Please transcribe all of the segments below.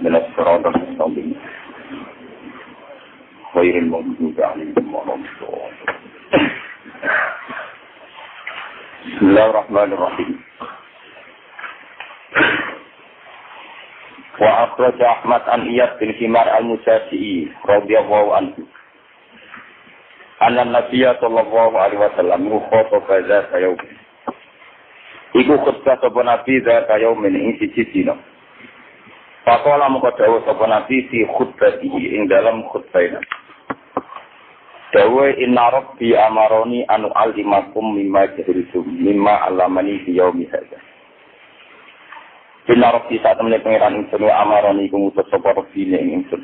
Belas serotan sambil khairin maghdubi alaihim waladdallin. Bismillahirrahmanirrahim. Wa akhraja Ahmad an Iyad bin Himar al-Musafi'i radhiyallahu anhu. Anna Nabiyya sallallahu alaihi wasallam khutbah zata yaum. Iku khutbah sapa Nabi zata yaum ing siji dina. Faqala moko dawuh sapa Nabi fi khutbatihi ing dalam khutbahnya. Dawuh inna rabbi amaroni anu alimakum mimma jahiltum mimma alamani fi yaumi hadza. Inna rabbi saat temene pangeran ingsun amaroni kumutus sapa rabbi ing ingsun.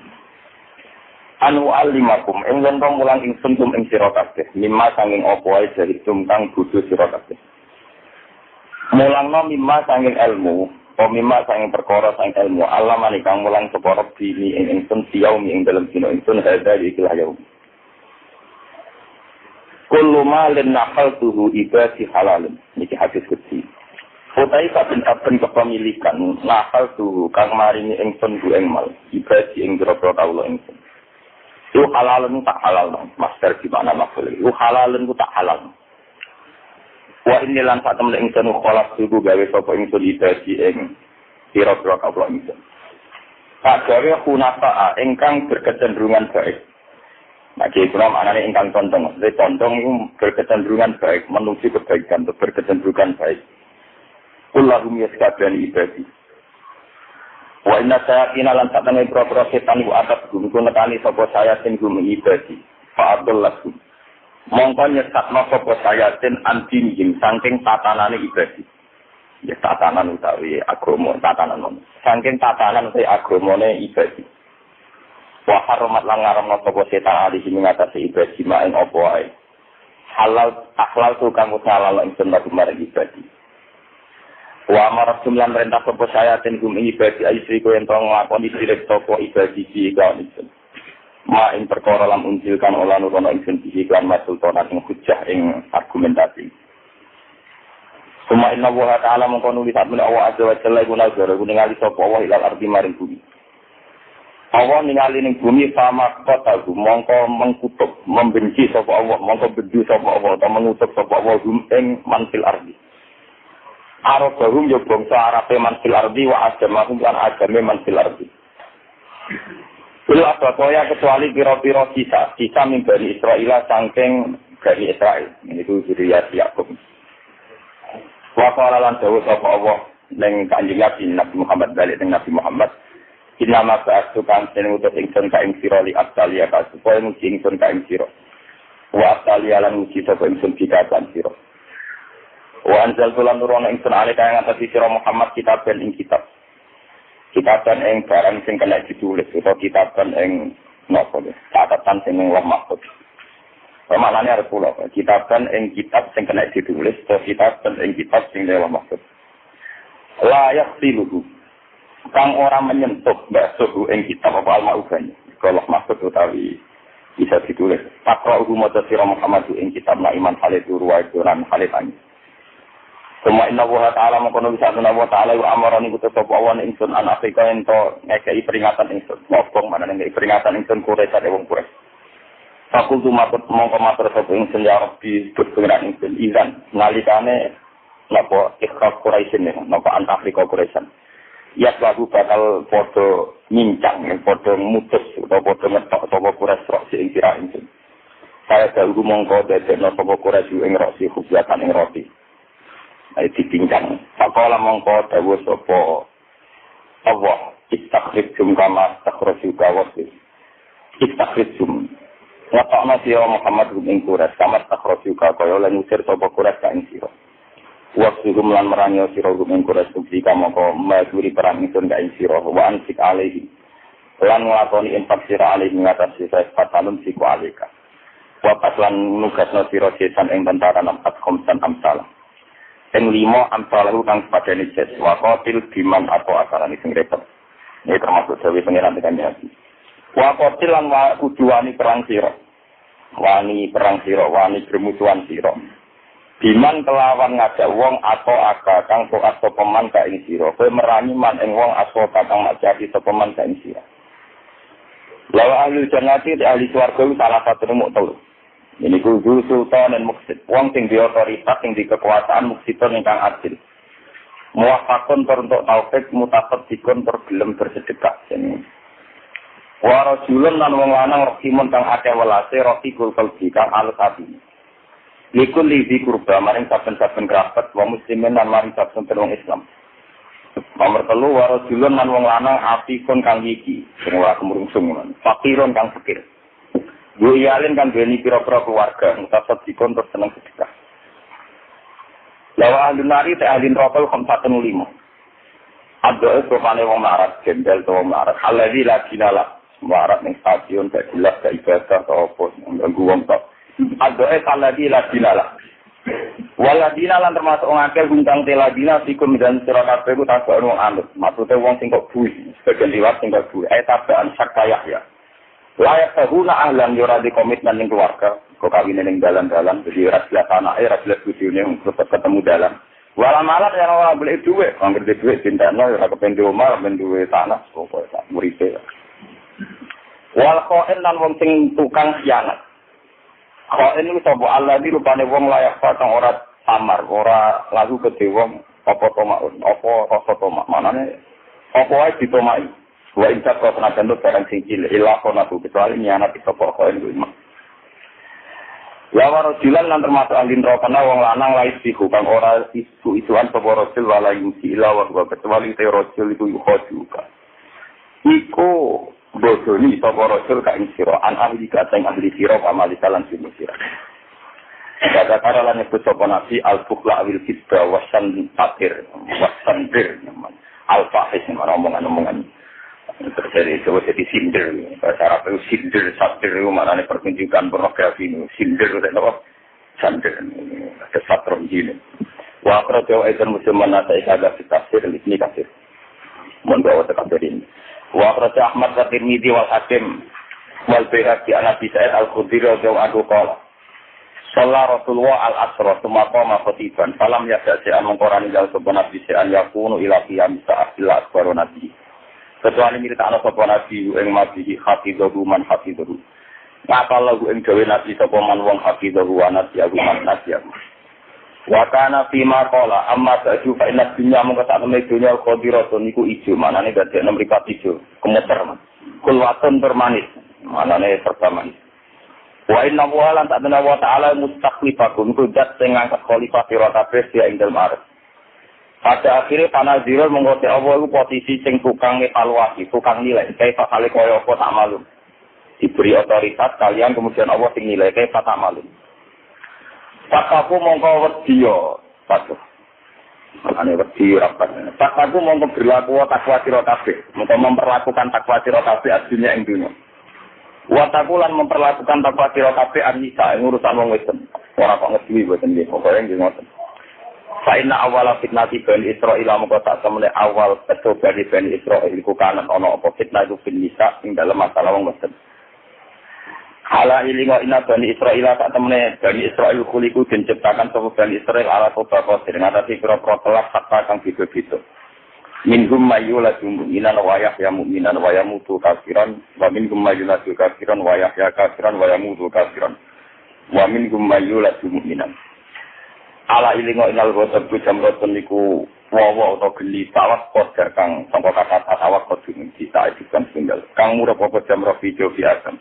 Anu alimakum ing wong mulang ingsun tum ing sira kabeh mimma sanging apa wae jahiltum kang bodho sira kabeh. Mulangno mimma sanging ilmu, o mimma sanging perkara sanging ilmu alamani kang mulang sapa rabbi ing ingsun yaumi ing dalem dina ingsun hadza ikilah yaum. Kullu malin naqaltuhu ibadi halalun. Niki hadis kutsi. Utai saben-saben kepemilikan naqaltuhu kang maringi ingsun ku ing mal ibadi ing grobro kawula ingsun. Itu halalun tak halal dong. Master gimana maksudnya? Itu halalun ku tak halal. Wa inni lan sak temen ingsun kholak suku gawe sapa ingsun ibadi ing grobro kawula ingsun. Tak gawe kunata ingkang berkecenderungan baik. Nah, jadi itu maknanya ingkang condong. Jadi condong itu berkecenderungan baik, menuju kebaikan, berkecenderungan baik. Kullahum yaskabani ibadi. Wa inna sayatina lan satane pro-pro setan iku atap gum iku nekani sapa sayatin gum ibadi. Fa abdullahu. Mongko nyesatno sapa sayatin antinjing saking tatanane ibadi. Ya tatanan utawi agama, tatanan. Saking tatanan utawi agamane ibadi. Wa haramat lan ngaramno sapa setan ali sing ngatasi ibadi maing apa wae. Halal akhlal tu kang halal ingsun lan marang ibadi. Wa amara jumlan perintah sapa sayatin gum ibadi aisri ko ento nglakoni sirik sapa ibadi iki kan ingsun. Ma ing perkara lan unjilkan olah nurono ingsun iki kan masultana ing hujjah ing argumentasi. Suma inna wa ta'ala mongko nulis atmen Allah azza wa jalla iku nazar iku ningali sapa Allah ilal ardi maring bumi. Allah ningali ning bumi sama kota mongko mengkutuk membenci sapa Allah mongko benci sapa Allah atau mengutuk sapa Allah ing manfil ardi. Arabahum yo bangsa Arabe manfil ardi wa ajamahum lan ajame manfil ardi. Bila apa kecuali pira-pira sisa min Bani Israil saking Bani Israil. Niku zuriyat Yakub. Wa qala lan dawuh sapa Allah ning Kanjeng Nabi Muhammad balik ning Nabi Muhammad. Inama ba'astu kang senutus ingsun ka ing sira li abtalia ka supaya muji ingsun ka ing sira. Wa abtalia lan muji sapa ingsun kitaban sira. Wa anzal tulan nurono ingsun alika ing atas sira Muhammad kitaban ing kitab. Kitaban ing barang sing kena ditulis utawa kitaban ing napa catatan sing ing mahfuz. Pamanane arep kula kitaban ing kitab sing kena ditulis utawa kitaban ing kitab sing ing mahfuz. La yaqtiluhu kang ora menyentuh basuh ing kitab apa al-ma'ubani. Kalau maksud utawi bisa ditulis. Pakra umadah sira Muhammad ing kitab na iman halid ruwayat lan halid ani. Semua inna wa ta'ala mengkono bisa inna wa ta'ala wa amarani kutu sapa wan ingsun an Afrika ento ngekei peringatan ingsun. Ngobong mana ngekei peringatan ingsun Quraisy wong Quraisy. Fakultu mongko matur sapa ingsun ya Rabbi berpengiran ingsun izan nalikane napa ikhlas Quraisy napa an Afrika Quraisy. Ya lagu bakal podo mincang, podo mutus, atau podo ngetok, sopo kures roksi ing sira ingsun. Saya dahulu mongko dadekno sopo kures ing roksi hubatan ing roti. Ayo dipincang. Pakola mongko dawuh sopo Allah istakhribum kama takhraju kawasi. Istakhribum. Ngetokno sira Muhammad ing kures kama takhraju kaya lan ngusir sopo kures ka ing sira. Waktu lan meranyo sira ing kures suci kamangka maduri perang ingsun ka ing sira wa ansik alaihi lan nglakoni infak sira alaihi ngatasi fatalun siku alika wa paslan nugasno sira sesan ing tentara nampat khamsan amsal ing 5 amsal kang padane jes wa qatil biman apa asalane sing repot iki termasuk dewe pangeran tekan hati wa qatil lan wa kuduani perang sira wani perang sira, wani bermusuhan sira. Biman kelawan ngajak wong atau aga kang taat sapa man ka ing sira. Kowe merangi man ing wong atau kang ngajak sapa man ka ing sira. Lawa ahli jannati ahli swarga salah satu muk telu. Ini kudu sultan dan muksid. Wong sing di otoritas, sing di kekuasaan muksidon ingkang adil. Muwafaqun untuk taufik mutasaddiqun gelem bersedekah. Wa rajulun lan wong lanang rahimun kang akeh welase rafiqul qalbi kang alus ati. Likul lidhi kurba maring saben-saben kerabat wa muslimin lan maring saben wong Islam. Nomor 3 wa rajulun lan wong lanang atikun kang iki sing ora kemrungsung men. Fakirun kang fakir. Yo iyalin kang duweni pira-pira keluarga mutasaddiqun terus seneng sedekah. Lawa ahli nari te ahli neraka 5. Ada rupane wong marat, gembel to wong marat. Halali lagi nala marat ning stadion gak jelas gak ibadah to opo nganggo wong tok. Ada halali lagi nala. Waladina lan termasuk wong akeh gungkang teladina sikum dan sira kabeh ku takok wong anut. Maksude wong sing kok bui, sebagian liwat sing kok bui. Tabaan sakaya ya. Layak tahuna ahlan yo ra di komitmen ning keluarga. Kok kawine ning dalan-dalan jadi ora jelas anake, ora jelas bojone tetep ketemu dalan. Wala malah yang ora golek dhuwit, anggere dhuwit tindak ora kepen di omah, ben duwe tanah pokoke sak muripe. Wal qain lan wong sing tukang khianat. Qain iku sapa Allah iki rupane wong layak kang ora samar, ora lagu ke wong apa tomaun, apa rasa tomak. Manane apa wae ditomaki. Wa insa kok senajan barang sing cilik ila kono kecuali nyanati sapa qain kuwi. Ya warojilan lan termasuk alin rokana wong lanang lais siku kang ora isu-isuan sapa rasul wala yusi ila wa kecuali te rasul iku yukhjuka. Iku bodoni sapa rasul ka ing sira an ahli ka sing ahli sira pamali salan sira. Kata kara lan nyebut sapa nabi al-fuqla awil kisba wasan takir wasan bir al-fahis omongan-omongan. Terjadi jadi sindir, bahasa Arab itu sindir, satir itu maknanya pertunjukan pornografi ini, sindir itu apa? Sandir, ada satron gini. Wa akhrajahu aidan musliman nata ikhadah fi tafsir, ini tafsir. Mohon bawa tafsir ini. Wa akhrajahu Ahmad wa Tirmidzi wal Hakim wal Baihaqi an Abi Sa'id al-Khudri radhiyallahu anhu qala Sallallahu Rasulullah al-Asra summa qama khatiban falam ya'ti an mengkorani dal sebenarnya bisa an yakunu ila qiyam sa'at ila akbaru nabi. Kecuali nyritakno sapa nabi ing mati hafidhu man hafidhu. Ngapal lagu ing gawe nabi sapa man wong hafidhu wa nabi man nabi. Wa kana fi ma qala amma ta'ju fa inna dunya mung sak temne dunya qadiratun niku ijo manane dadi mripat ijo kemuter man. Kulwatun termanis manane serta manis. Wa inna wa lan ta'ala wa ta'ala mustaqlifakum kudat sing ngangkat khalifah sira kabeh ya ing dalem arep. Pada akhirnya panazirul mengkote Allah itu posisi sing tukang evaluasi, tukang nilai. Kayak pasal kaya apa tak malum. Diberi otoritas kalian kemudian Allah sing nilai kayak tak malum. Pakaku mongko wedya, patuh. Ane wedi rapat. Pakaku mongko berlaku takwa sira kabeh, mongko memperlakukan takwa sira kabeh adunya ing dunya. Wataku lan memperlakukan takwa sira kabeh anisa ing urusan wong wedon. Ora kok ngedhi boten nggih, pokoke nggih ngoten. Saina awal fitnati Bani Israil mongko tak temene awal peto Bani Israil iku kanan ana apa fitnah itu finisa ing dalam masalah wong wedon. Hala ilingo ina Bani Israil tak temene Bani Israil kuliku den ciptakan sapa Bani Israil ala toba dengan atase pira-pira kelas kata kang beda-beda. Minhum mayyuladum minan wa yahya mu'minan wa yamutu kafiran wa minhum mayyuladu kafiran wa yahya kafiran wa yamutu kafiran wa minhum mayyuladum mu'minan. Ala ilingo inal gosok jam roton niku wawa atau geli tawas koda kang sangka kata tawas koda kita edikan tinggal kang murah pokok jam rofi jovi asam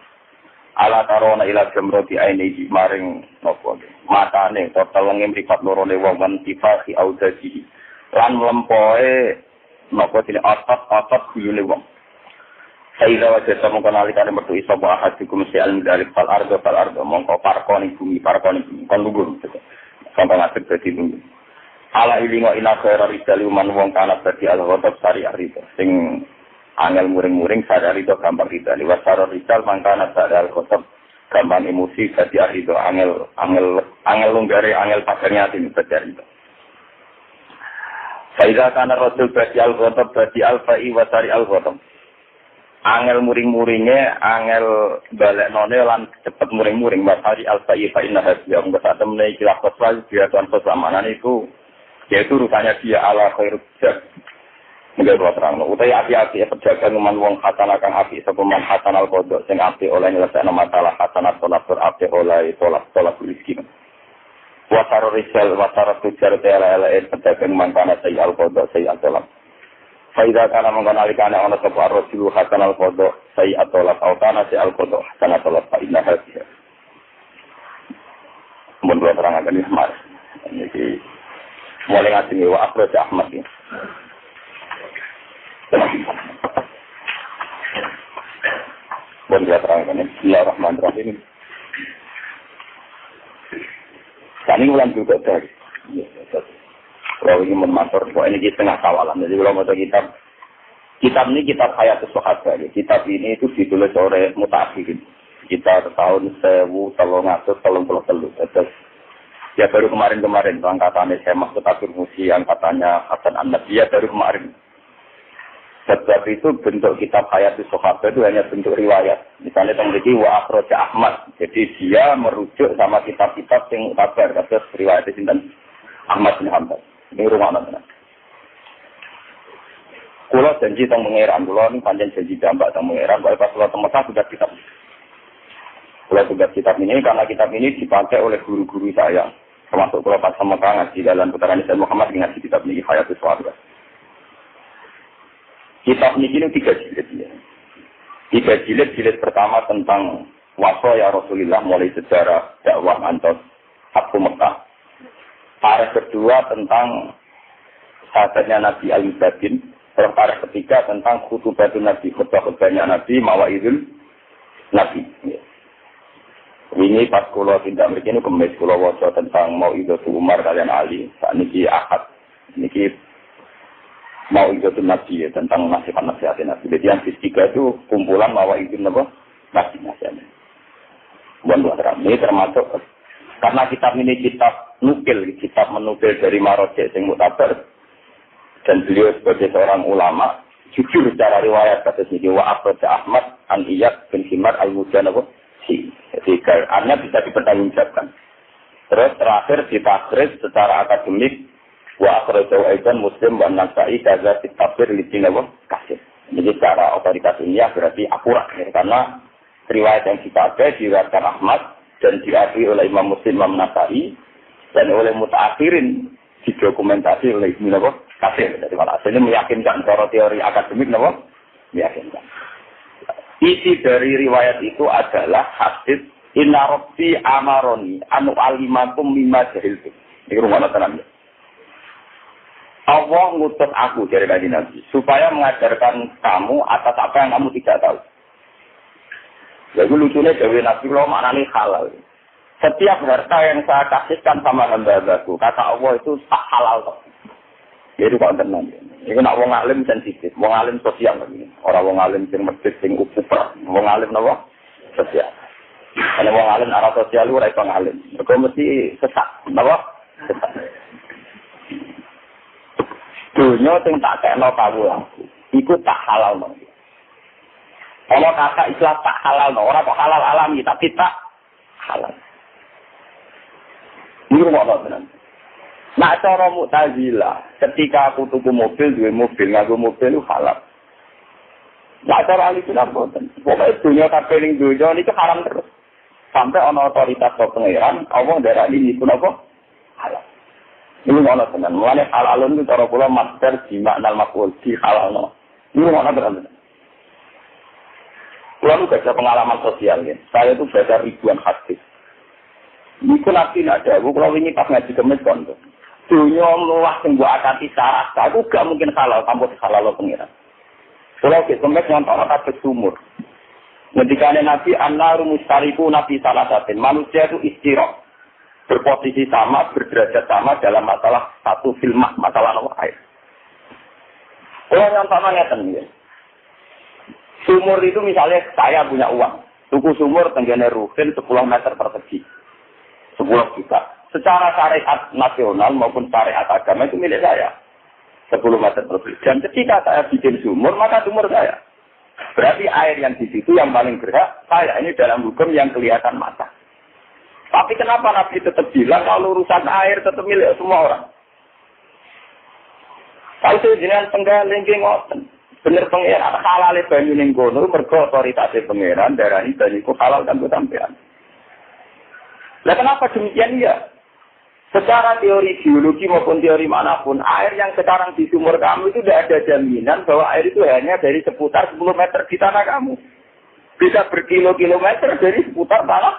ala tarona ila jam roti aini maring nopo matane total ngem ripat lorone wong wantifahi audaji lan mlempoe nopo dene otot gulune wong Sayyidina wajah sama kenalikane metu isa wa ahadikum si'al medalik fal ardo mongko parkoni bumi kon lugur sampai ngasih jadi tunggu. Ala ilingo ina khaira rijali man wong kana dadi al-ghadab sari arida. Sing angel muring-muring sadari to gampang ridali. Wasara rijal mangkana sadar al-ghadab gampang emosi dadi arida angel lunggare angel pagernya ati dadi arida. Faida kana rasul dadi al-ghadab dadi al-fa'i wa sari al-ghadab. angel muring-muringe, angel baleknone lan cepet muring-muring Masari al-Sayyid fa inna hadiya mung sak temne iki lakos wae dia tuan keamanan itu yaitu rupanya dia ala khairul jak. Nggih kula terangno utawi api-api penjaga numan wong khatanakan api sapa man khatanal qodok sing api oleh nyelesaikno masalah khatanat salat api oleh salat rezeki. Wasaro rijal wasaro tujar tela penjaga numan kana sayyi al-qodok sayyi al-salat. Faida kana mengenalikan ana sapa rasul khatanal qodok sayyi al-salat autana sayyi al-qodok kana salat fa inna hadiya. Mun kula terangaken iki mas. Niki mulai ngaji wa akhraj Ahmad iki. Bon dia terangkan Bismillahirrahmanirrahim. Kami ulang juga dari. Kalau ini mematur, ini di tengah kawalan. Jadi kalau mau kitab ini kitab Hayatus Sahabat. Kitab ini itu ditulis oleh Mutaakhirin. Kita tahun 1333. Terus ya baru kemarin angkatannya saya maksud Akhir Musi, angkatannya Hasan An-Nabiyah baru kemarin. Sebab itu bentuk kitab Hayatus Sahabat itu hanya bentuk riwayat. Misalnya memiliki wa akhraj Ahmad. Jadi dia merujuk sama kitab-kitab yang kabar kasus riwayat sinten Ahmad bin Hanbal. Ini rumah mana? Kulo janji teng mengeran, kulo ini panjang janji jambak teng mengeran. Bahwa pas kulo teng Mekah sudah kitab. Kulo tugas kitab ini karena kitab ini dipakai oleh guru-guru saya. Termasuk kulo pas Mekah ngaji dalam putaran Islam Muhammad ngaji kitab ini Hayatus Sahabat. Kitab ini 3 jilid ya. 3 jilid pertama tentang wasaya Rasulullah mulai sejarah dakwah antos Fathu Mekah. Parah kedua tentang sahabatnya Nabi Al-Mubadin. Parah ketiga tentang khutubatun Nabi, khutbah-khutbahnya Nabi, mawaidul Nabi. Ya. Ini pas kula tindak mriki niku kemis kula waca tentang Mau'izatul Umar kalian Ali. Sakniki Ahad. Niki Mau'izatul Nabi ya, tentang nasihat-nasihat Nabi. Jadi yang ketiga itu kumpulan Mau'izul Nabi nasihatnya. Ini termasuk karena kitab ini kitab nukil, kitab menukil dari Marojek sing mutabar dan beliau sebagai seorang ulama jujur secara riwayat kata sini wa akhraj Ahmad an Iyad bin Himar al-Muzanab. Jadi karena bisa dipertanggungjawabkan. Terus terakhir ditakris secara akademik wa akhrajahu aidan Muslim wa Nasa'i kaza kitabir li tinawah kasih. Jadi secara otoritas ilmiah berarti akurat ya, karena riwayat yang dipakai diriwayatkan Ahmad dan diakui oleh Imam Muslim, Imam Nasa'i dan oleh mutaakhirin didokumentasi oleh Ibnu Katsir. Jadi hasilnya meyakinkan secara teori akademik meyakinkan. Isi dari riwayat itu adalah hadis inna rabbi amaroni anu alimakum mimma jahiltum. Ini rumah tenan. Allah ngutus aku dari Nabi supaya mengajarkan kamu atas apa yang kamu tidak tahu. Jadi lucunya Dewi Nabi Allah maknanya halal. Setiap harta yang saya kasihkan sama hamba-hambaku, kata Allah itu tak halal. Jadi kok tenang. Ini nak wong alim sensitif, wong alim sosial begini. Orang wong alim sing masjid sing ukuper, wong alim napa? Sosial. Kalau wong alim arah sosial ora iso ngalim. Mergo mesti sesat, napa? Sesat. Dunia sing tak kena kawula, iku tak halal no. Kalau kata Islam tak halal no, orang kok halal alami, tapi tak halal. Ini rumah tenan. Nak cara Mu'tazilah, ketika aku tuku mobil, dua mobil, ngaku mobil itu halal. Nak cara Ahlussunnah boten. Pokoknya dunia kabeh ning dunia niku haram terus. Sampai ana otoritas pengeran, Allah darah ini pun apa? Halal. Ini mana tenan. Mulane halalun itu cara kula master di makna maf'ul di halalno. Ini mana tenan. Kula nu baca pengalaman sosial ya. Saya itu baca ribuan hadis. Niku nabi ada, kula wingi pas ngaji kemis kondo. Dunia luas sing mbok akati syarat, aku gak mungkin halal tanpa halal pengiran. Kula ke kemis nonton kabeh sumur. Ngendikane Nabi annaru mustariku nabi salasatin. Manusia itu istirahat. Berposisi sama, berderajat sama dalam masalah satu filmah, masalah nomor air. Kalau yang sama ngeten ya. Sumur itu misalnya saya punya uang. Tuku sumur tenggene Ruhin 10 meter persegi. 10 juta. Secara syariat nasional maupun syariat agama itu milik saya. 10 meter persegi. Dan ketika saya bikin sumur, maka sumur saya. Berarti air yang di situ yang paling berhak saya. Ini dalam hukum yang kelihatan mata. Tapi kenapa Nabi tetap bilang kalau urusan air tetap milik semua orang? Kalau saya jenengan penggaling ngoten. Bener pengeran halal banyu ning kono mergo otoritas pengeran darani banyu ku halal kan sampean. Lah kenapa demikian ya? Secara teori biologi maupun teori manapun, air yang sekarang di sumur kamu itu tidak ada jaminan bahwa air itu hanya dari seputar 10 meter di tanah kamu. Bisa berkilo-kilometer dari seputar tanah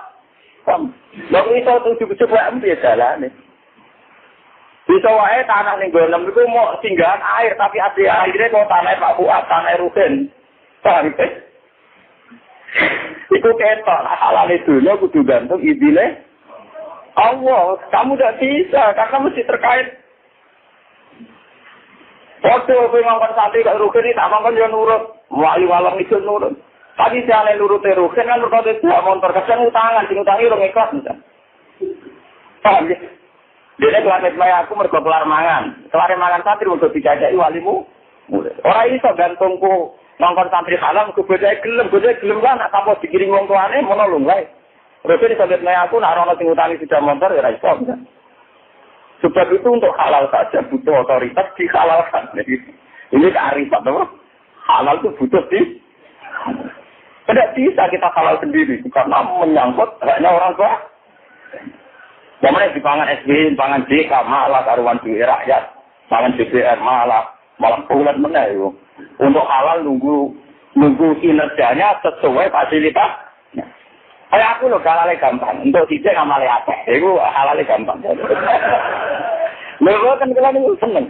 kamu. Lalu itu 7 itu ya jalan. Bisa wae tanah ning golem itu mau singgahan air, tapi akhirnya kalau tanah Pak Fuad, tanah Ruben. Paham ya? Itu ketok, halal itu, kudu gantung izine Allah, kamu tidak bisa, karena mesti terkait. Waktu aku ngomong santri kalau Rukin ini tak ngomong dia nurut, wali walang itu nurut. Tapi saya nurut Rukin kan berkata tidak motor, kadang utangan, utangi orang ikhlas misalnya. Paham ya? Dia kelar meja aku mergo kelar mangan, santri untuk dijajaki walimu. Orang ini so gantungku ngomong santri salam, aku bocah gelem kan, nak tanpa dikirim wong tuane monolong wae. Terus ini sampai aku nak rono sing utangi sudah motor ya iso bisa. Sebab itu untuk halal saja butuh otoritas dihalalkan. Ini kearifan, apa? Halal itu butuh di. Tidak bisa kita halal sendiri karena menyangkut hanya orang tua. Namanya di pangan SB, pangan JK malah karuan duit rakyat, pangan DPR malah bulan meneh. Untuk halal nunggu kinerjanya sesuai fasilitas. Kayak aku loh halal gampang, untuk tidak ngamali apa, itu halal gampang. Lalu kan kalian itu seneng,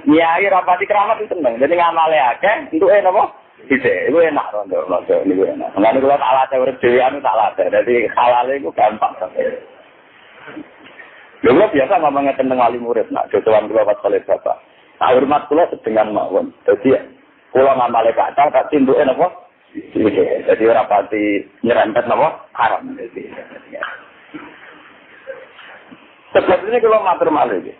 nyai rapati keramat itu seneng, jadi ngamali akeh, itu apa? Tidak, itu enak loh, itu enak. Nggak ada kalau salah teori dewian itu salah, jadi halal itu gampang. Lalu biasa ngomongnya tentang wali murid, nak jodohan keluar oleh bapak. Nah, hormat keluar dengan mawon, jadi kalau ngamali kata, tak tindukin apa? Jadi rapati nyerempet nama haram. Sebab ini kalau matur malih.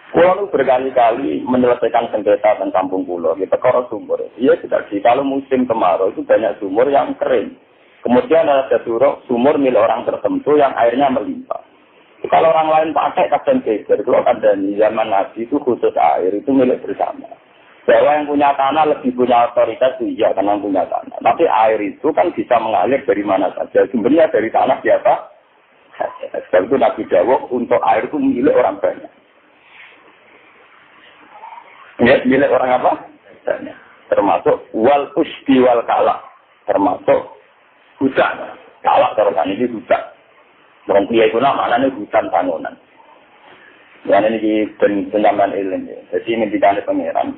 Kulo berkali-kali menyelesaikan sengketa tentang kampung pulau. Kita kalau sumur. Iya tidak sih. Kalau musim kemarau itu banyak sumur yang kering. Kemudian ada sumur milik orang tertentu yang airnya melimpah. Kalau orang lain pakai kadang geger. Kalau ada di zaman Nabi itu khusus air itu milik bersama. Bahwa yang punya tanah lebih punya otoritas itu iya karena punya tanah. Tapi air itu kan bisa mengalir dari mana saja. Sumbernya dari tanah biasa. Sebab itu Nabi Dawud untuk air itu milik orang banyak. Ya, milik orang apa? Banyak. Termasuk wal usbi wal kalak. Termasuk hutan. Kalak terutama ini hutan. Orang pria itu namanya hutan bangunan. Dan ini penyamaan ilmu. Jadi ini dikali pengiran.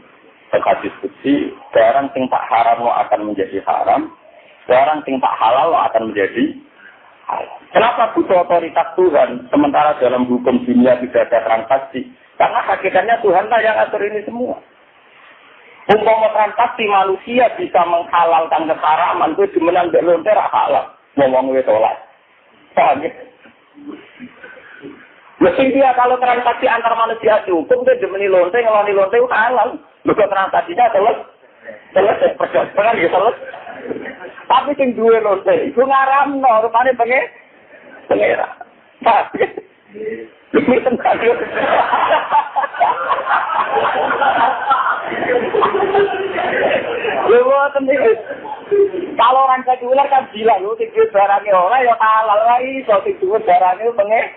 Terkait diskusi, barang sing tak haram akan menjadi haram, barang sing tak halal akan menjadi halal. Kenapa butuh otoritas Tuhan, sementara dalam hukum dunia tidak ada transaksi? Karena hakikatnya Tuhan lah yang atur ini semua. Umpama transaksi manusia bisa menghalalkan keharaman, itu dimenang lontar halal. Ngomong tolak. Paham ya? Mesti dia kalau transaksi antar manusia hukum, dia dimeni lontar, ngeloni lontar itu halal. Bukan transaksinya selesai perjalanan ya selesai. Tapi sing duwe lonte iku ngaramno rupane pengera. Pak. Lebih tentang. Kalau orang saya ular kan bilang lu sing duwe barang ora ya halal wae iso sing duwe barang pengera.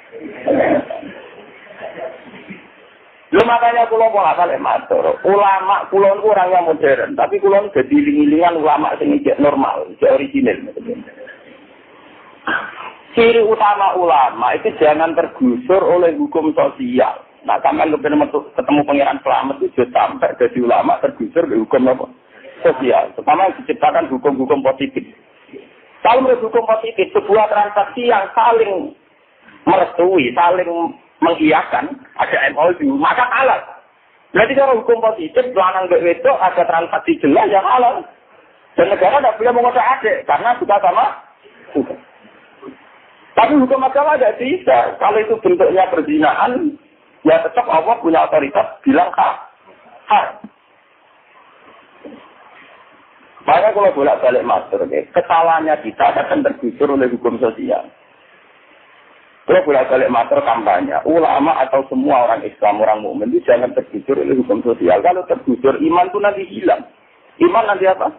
Lu makanya kulo pola kali matur. Ulama kulo itu orang yang modern, tapi kulo jadi lingilingan ulama sing normal, original. Ciri utama ulama itu jangan tergusur oleh hukum sosial. Nah, sampai ketemu pangeran selamat itu sampai jadi ulama tergusur oleh hukum apa? Sosial. Pertama diciptakan hukum-hukum positif. Kalau menurut hukum positif, sebuah transaksi yang saling merestui, saling mengiyakan ada MOU, maka halal. Berarti kalau hukum positif, lanang itu ada transaksi jelas yang halal. Dan negara tidak boleh mengotak-atik, karena sudah sama hukum. Tapi hukum agama tidak bisa. Kalau itu bentuknya perzinahan, ya tetap Allah punya otoritas bilang haram. Makanya kalau bolak-balik matur, kesalahannya kita akan tergusur oleh hukum sosial. Kalau bolak-balik matur kampanye, ulama atau semua orang Islam, orang mukmin itu jangan tergusur oleh hukum sosial. Kalau tergusur, iman itu nanti hilang. Iman nanti apa?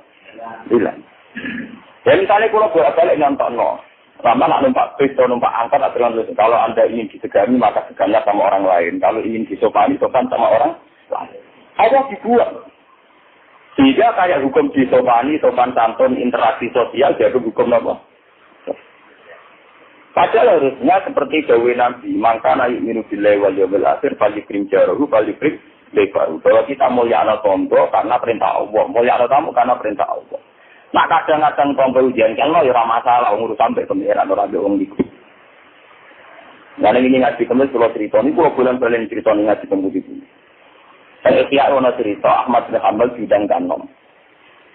Hilang. Ya misalnya kalau bolak-balik nyontok lama nak numpak bis atau numpak angkot aturan lulus. Kalau Anda ingin disegani, maka seganlah sama orang lain. Kalau ingin disopani, sopan sama orang lain. Ada dibuat. Sehingga kayak hukum disopani, sopan santun, interaksi sosial, jadi hukum apa? Padahal harusnya seperti dawe Nabi, maka naik minu billahi wal yawmil akhir, balikrim jaruhu, balikrim lebaru. Bahwa kita mulyana tombo karena perintah Allah, mulyana tamu karena perintah Allah. Nah kadang-kadang tombo ujian, kalau ya masalah, ngurus sampai pengeran orang orang itu. Nah ini ngaji kemis, kalau cerita ini, kalau bulan-bulan cerita ini ngaji kemis itu. Saya kira ada cerita Ahmad bin Hanbal bidang kanom.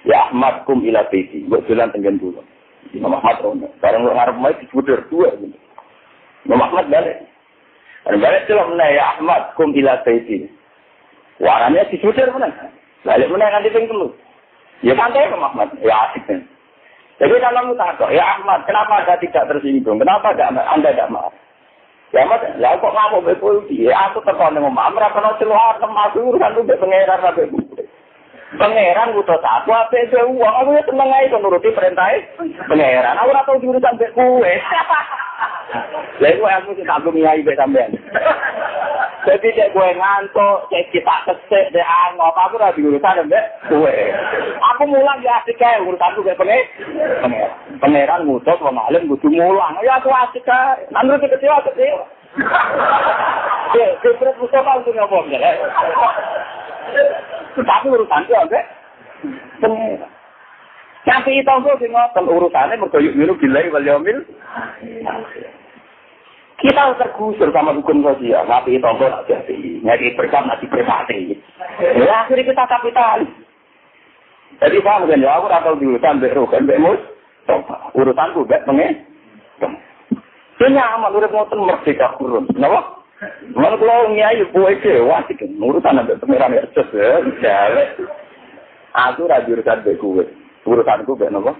Ya Ahmad kum ila beti, buat jalan tenggen dulu. Imam Ahmad rono. Barang ngarep mai disebut dua gitu. Imam Ahmad balik. Dan balik celok meneh ya Ahmad kum ila beti. Warnanya disebut mana? Balik meneh nanti ping 3. Ya santai Imam Ahmad, ya asik kan. Jadi kalau mutako, ya Ahmad, kenapa Anda tidak tersinggung? Kenapa Anda tidak marah? Ya mas, lah kok ngamuk betul sih? Aku tekan dengan mama, mereka nak celuar temas urusan tu pengeran sampai buku. Pengeran butuh satu, apa itu uang? Aku ya tenang aja, nuruti perintah pengeran. Aku nak tahu urusan kue. Lalu aku sih tak berniaga ibu sampean. Jadi cek kue ngantuk, cek kita kesek, deh apa aku dah urusan deh kue. Aku mulang di asik kayak urusan tu kayak pengeran. Pangeran ngutus wong alim kudu mulang. Ya aku asik kae. Nandru kecewa. Ya, kepret Mustafa untuk ngomong ya. Tapi urusan itu ambek pangeran. Sampai itu kok sing ngoten urusane mergo yuk billahi wal yaumil. Kita tergusur sama hukum sosial. Tapi itu kok jadi nyari berkam nanti privasi. Ya akhirnya kita kapitalis. Jadi paham kan ya aku ora tau diurusan mbek rokan mbek mus. Urusanku mbek pengen. Nyaman urip ngoten merdeka kurun. Napa? Mun kula nyai kowe dewa iki urusan mbek pengiran ya ces ya. Aku ra urusan mbek kowe. Urusanku mbek napa?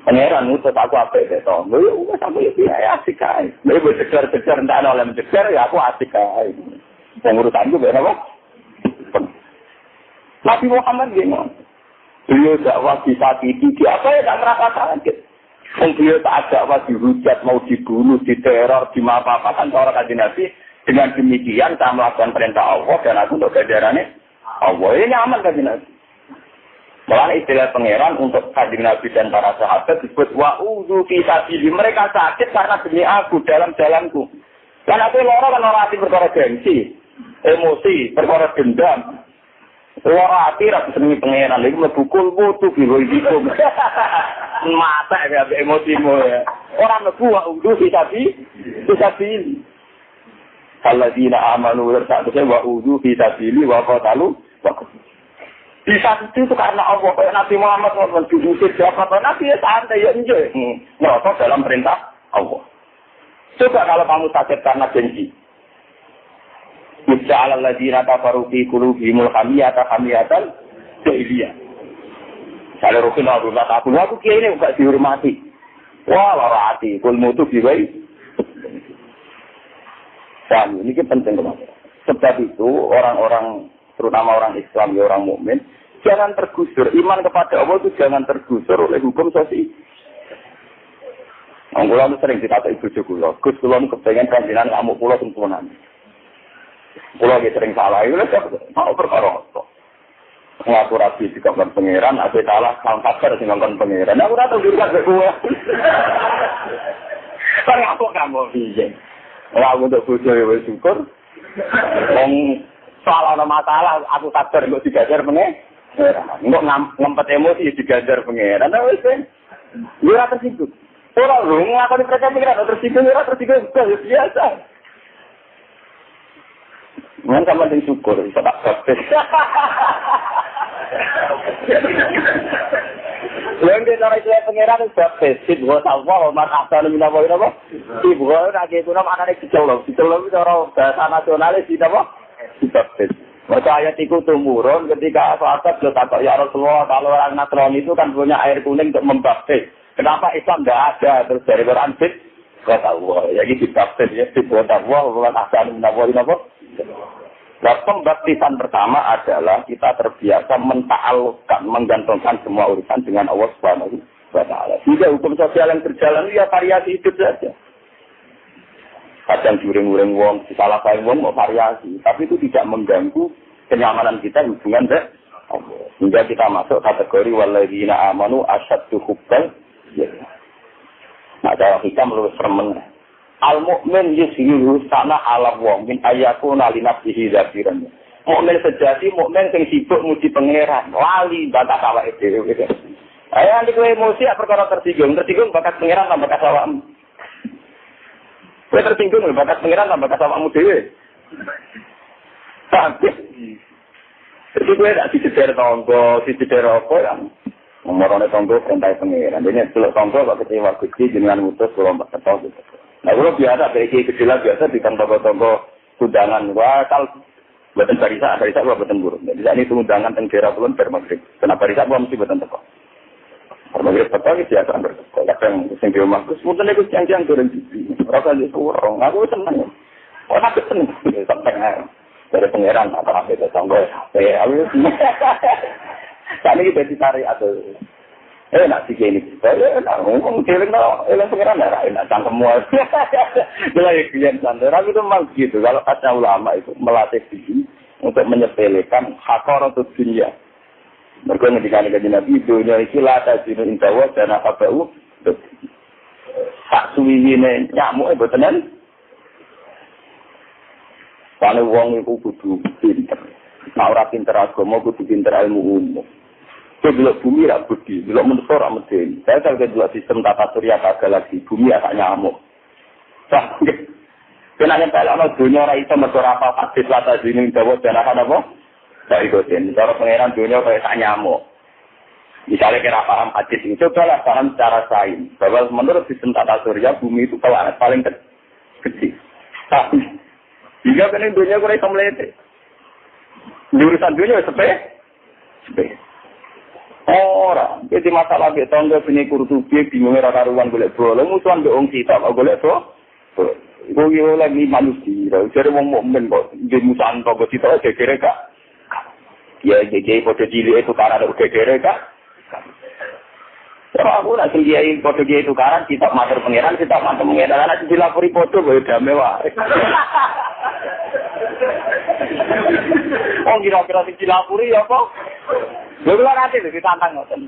Pengiran ngutus aku apik to. Lho wis aku ya asik kae. Nek wis ceker-ceker ndak oleh ceker ya aku asik kae. Sing urusanku mbek napa? Nabi Muhammad gimana? Beliau dakwah disakiti, apa ya tak merasa sakit. Beliau tak dakwah dihujat, mau dibunuh, diteror, dimaaf-maafkan orang kaji Nabi. Dengan demikian saya melakukan perintah Allah dan aku untuk ganjarannya Allah. Ini nyaman kaji Nabi. Malah istilah pangeran untuk kaji Nabi dan para sahabat disebut wa'udhu fisabili. Mereka sakit karena demi aku dalam jalanku. Dan aku lorong kan orang hati berkara gengsi, emosi, berkara dendam. Suara hati rasa seni pengeran lagi membukul butuh biru itu mata ya emosimu ya orang membuat udah bisa pilih kalau dina amanu bersatu saya wa udu bisa pilih wa qatalu bisa itu karena Allah kayak Nabi Muhammad diusir siapa Nabi ya santai ya enjoy ngerosot dalam perintah Allah. Coba kalau kamu sakit karena gengsi. Muja'al alladzina kafaru fi qulubihimul hamiyata hamiyatan jahiliyah. Kalau rukun Allah tak aku kiai ini enggak dihormati. Wah, lara hati, kul mutu biwai. Dan ini penting banget. Sebab itu orang-orang terutama orang Islam ya orang mukmin jangan tergusur iman kepada Allah itu jangan tergusur oleh hukum sosial. Anggulan sering ditatai bojo kula. Gus kula kepengen panjenengan ngamuk kula sempurna. Kalau kita sering salah, itu mau perkara apa? Ngaku rapi di kamar pangeran, ada salah, angkat di kamar pangeran. Aku tak tahu juga ke gue. Tapi aku kamu bijak. Aku untuk bujuk ya syukur. Soal ada masalah, aku sadar untuk digajar pangeran. Untuk ngempet emosi digajar pangeran. Nah, wes kan? Dia tersinggung. Orang lu ngakoni mereka pangeran tersinggung, biasa. Mungkin sama dengan syukur, bisa tak praktis. Yang di cara istilah pengeran itu praktis. Ibu Allah, Umar Ahsan, Minawa, Minawa. Ibu Allah, lagi itu nama anak-anak dicolong. Dicolong itu orang bahasa nasionalis, Minawa. Praktis. Baca ayat itu tumurun ketika sahabat lo takut ya Rasulullah kalau orang Nasrani itu kan punya air kuning untuk membaptis. Kenapa Islam tidak ada? Terus dari Quran fit kata Allah. Jadi dibaptis ya dibuat Allah bukan asal menawari apa? Nah, pembaptisan pertama adalah kita terbiasa menta'alluqkan, menggantungkan semua urusan dengan Allah Subhanahu wa Ta'ala. Jika hukum sosial yang berjalan ya variasi hidup saja. Kadang juring-juring wong, disalahkan wong mau variasi, tapi itu tidak mengganggu kenyamanan kita hubungan dengan Allah. Hingga kita masuk kategori walladzina amanu asyaddu hubban. Nah, cara kita melurus remen. Al-mu'min yushiru sana ala wong min ayakuna li nafsihi dzakiran. Mukmin sejati, mukmin sing sibuk muji pangeran, lali bakat awake dhewe gitu. Ayo nek kowe emosi perkara tersinggung bakat pangeran tambah bakat awakmu. Kowe tersinggung bakat pangeran tambah bakat awakmu dhewe. Tapi jadi kowe nek diceder tangga, diceder apa ya? Ngomorone tangga perintah pangeran. Dene delok tangga kok kecewa Gusti jenengan ngutus kula mbak ketol gitu. Nah, kalau biasa, kayak kecilan biasa di tonggo-tonggo undangan. Wah, kalau buatan barisa gua buatan buruk. Jadi ini itu undangan teng daerah Kulon bermagrib. Kenapa barisa gua mesti buatan teko. Bermagrib teko iki biasa berteko. Kadang sing di rumah Gus, mboten niku janjian turun TV. Rasa di surong. Aku seneng. Oh, aku seneng. Sampai dari pangeran apa itu tonggo. Aku Kali ini ditarik atau nak sih ini kita, nak ngomong kira elang pengiran darah, nak cangkem semua. Mulai kian santai, tapi itu memang gitu. Kalau kata ulama itu melatih diri untuk menyepelekan hakaratul dunia. Mereka ngedikan dengan Nabi dunia itu lata jinu intawa dan apa bau. Tak suwi ini nyamuk betulan. Kalau wong itu kudu pinter, ora pinter agama kudu pinter ilmu umum. Kalau bumi tak budi, kalau menusuk tak medeni. Saya kalau sistem tata surya kagak lagi, bumi agak nyamuk. Kenapa kalau dunia orang itu menusuk apa hadis lata sini jawab dan apa? Tak ikutin. Kalau pangeran dunia kayak tak nyamuk. Misalnya kira paham hadis itu, cobalah paham secara sains. Bahwa menurut sistem tata surya, bumi itu planet paling kecil. Tapi jika kena dunia kurang melete. Di urusan dunia sepeh. Orang, jadi masalah kita tangga punya kurtubi bingung rata ruang golek bola, musuhan beong kita mau golek so. Gue lagi manusia, jadi mau mukmin kok di musuhan tangga kita kira kak. Ya jadi pada diri itu karena ada kira kak. Kalau aku nak sendiri pada dia itu karena kita mater pangeran, kita mater pangeran, nanti dilapori foto gue udah mewah. Oh kira-kira dilapori ya kok? Lha kula nate ditantang ngoten.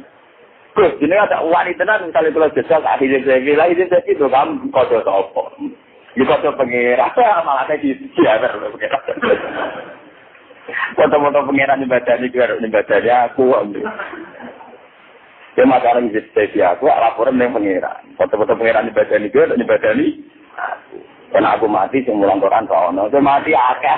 Gus, jenenge ada wanita tenan misale kula jajal tak izin saya izin saya itu kamu kode apa. Iki kode pengira malah saya diajar pengira. Foto-foto pengiran di badan iki karo di badannya aku. Ya makaran izin saya aku laporan ning pengira. Foto-foto pengiran di badan iki di badan iki. Karena aku mati sing mulang Quran sono, itu mati akeh.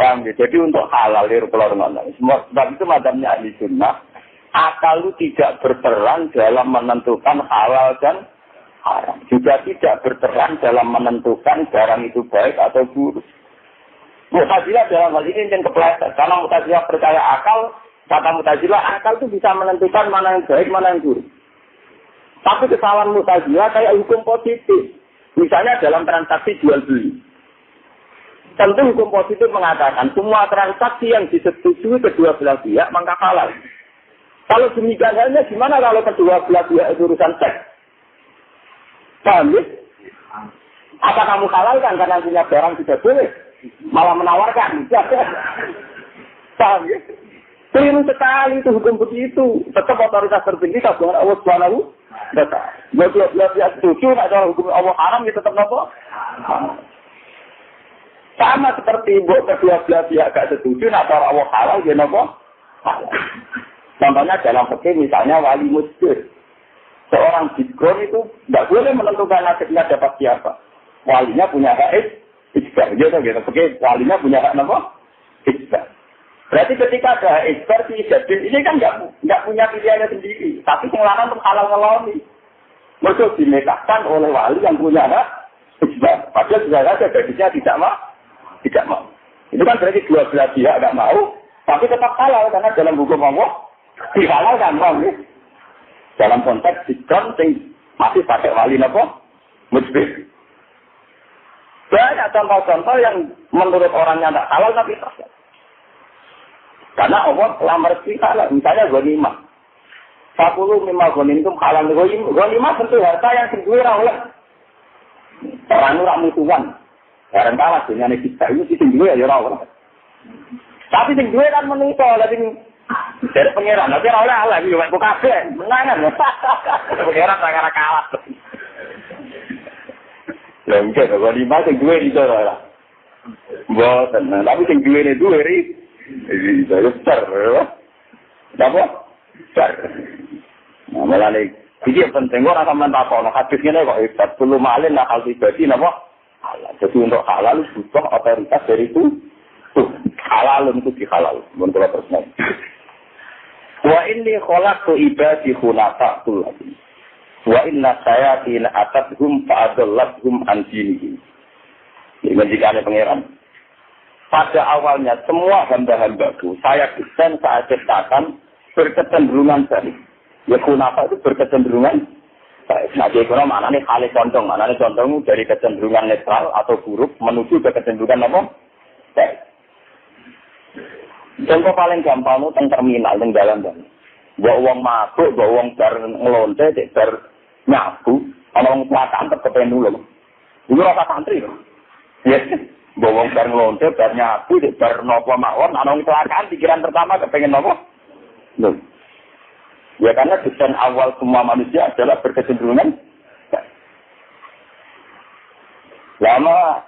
Paham ya? Jadi untuk halal itu keluar mana? Semua sebab itu madhabnya ahli sunnah. Akal itu tidak berperan dalam menentukan halal dan haram. Juga tidak berperan dalam menentukan barang itu baik atau buruk. Mu'tazilah dalam hal ini yang kepleset. Karena Mu'tazilah percaya akal, kata Mu'tazilah akal itu bisa menentukan mana yang baik, mana yang buruk. Tapi kesalahan Mu'tazilah kayak hukum positif. Misalnya dalam transaksi jual beli. Tentu hukum positif mengatakan semua transaksi yang disetujui kedua belah pihak maka halal. Kalau demikian halnya gimana kalau kedua belah pihak itu urusan seks? Paham ya? Apa kamu halalkan karena punya barang tidak boleh? Malah menawarkan. Paham ya? Keliru sekali itu hukum begitu. Tetap otoritas tertinggi tabungan Allah Subhanahu wa Ta'ala. Dua belah pihak setuju ada hukum Allah haram ya tetap apa? Sama seperti kedua belah pihak gak setuju, nah cara Allah halal, ya nopo halal. Contohnya dalam fikih misalnya wali musbir. Seorang bikron itu tidak boleh menentukan nasibnya dapat siapa. Walinya punya hak isbar. Gitu. Fikih walinya punya hak nopo isbar. Berarti ketika ada isbar si jadil ini kan nggak punya pilihannya sendiri. Tapi pengelarang untuk halal ngeloni. Mereka dinikahkan oleh wali yang punya hak isbar. Padahal sudah ada gadisnya tidak mah. tidak mau. Itu kan berarti dua belah pihak nggak mau, tapi tetap halal karena dalam hukum Allah dihalalkan, mau. Dalam konteks sikron sing masih pakai wali napa? Mujbir. Banyak contoh-contoh yang menurut orangnya tidak halal tapi sah. Karena Allah telah meresmi halal. Misalnya ghanimah. 10 mimma ghanimtum halal. Ghanimah tentu harta yang sendiri oleh orang ora musuhan. Barang kalah dunyane kita itu sendiri ya ora oleh. Tapi sendiri kan menungso lagi dari pengiran, tapi oleh Allah iki yo kabeh, menangan. Pengiran ora kalah. Lha engke kok lima sing duwe iso ora. Mboten, tapi sing duwene duwe ri. Iso besar. Apa? Besar. Nah, mulane iki penting ora sampean takon, hadis ngene kok hebat, perlu malin nakal pribadi napa? Halal. Jadi untuk halal butuh otoritas dari itu. Halal untuk dihalal. Mun kula terusno. Wa inni khalaqtu ibadi khulafa'tul lakum. Wa inna sayatina atathum fa'adallathum an dinihim. Ini menjadikan pangeran. Pada awalnya semua hamba-hambaku saya desain, saya ciptakan berkecenderungan dari. Ya khulafa itu berkecenderungan. Nah, jadi kalau maknanya kali condong, maknanya condong dari kecenderungan netral atau buruk menuju ke kecenderungan apa? Baik. Contoh paling gampang itu teng terminal, teng dalam-dalam. Bawa uang mabuk, bawa uang bar ngelonte, bar nyabu, orang kelataan terkepen dulu. Itu rasa santri loh. Ya, bawa uang bar ngelonte, bar nyabu, bar nopo mawon, orang kelataan pikiran pertama kepengen nopo. Loh. Ya karena desain awal semua manusia adalah berkecenderungan. Lama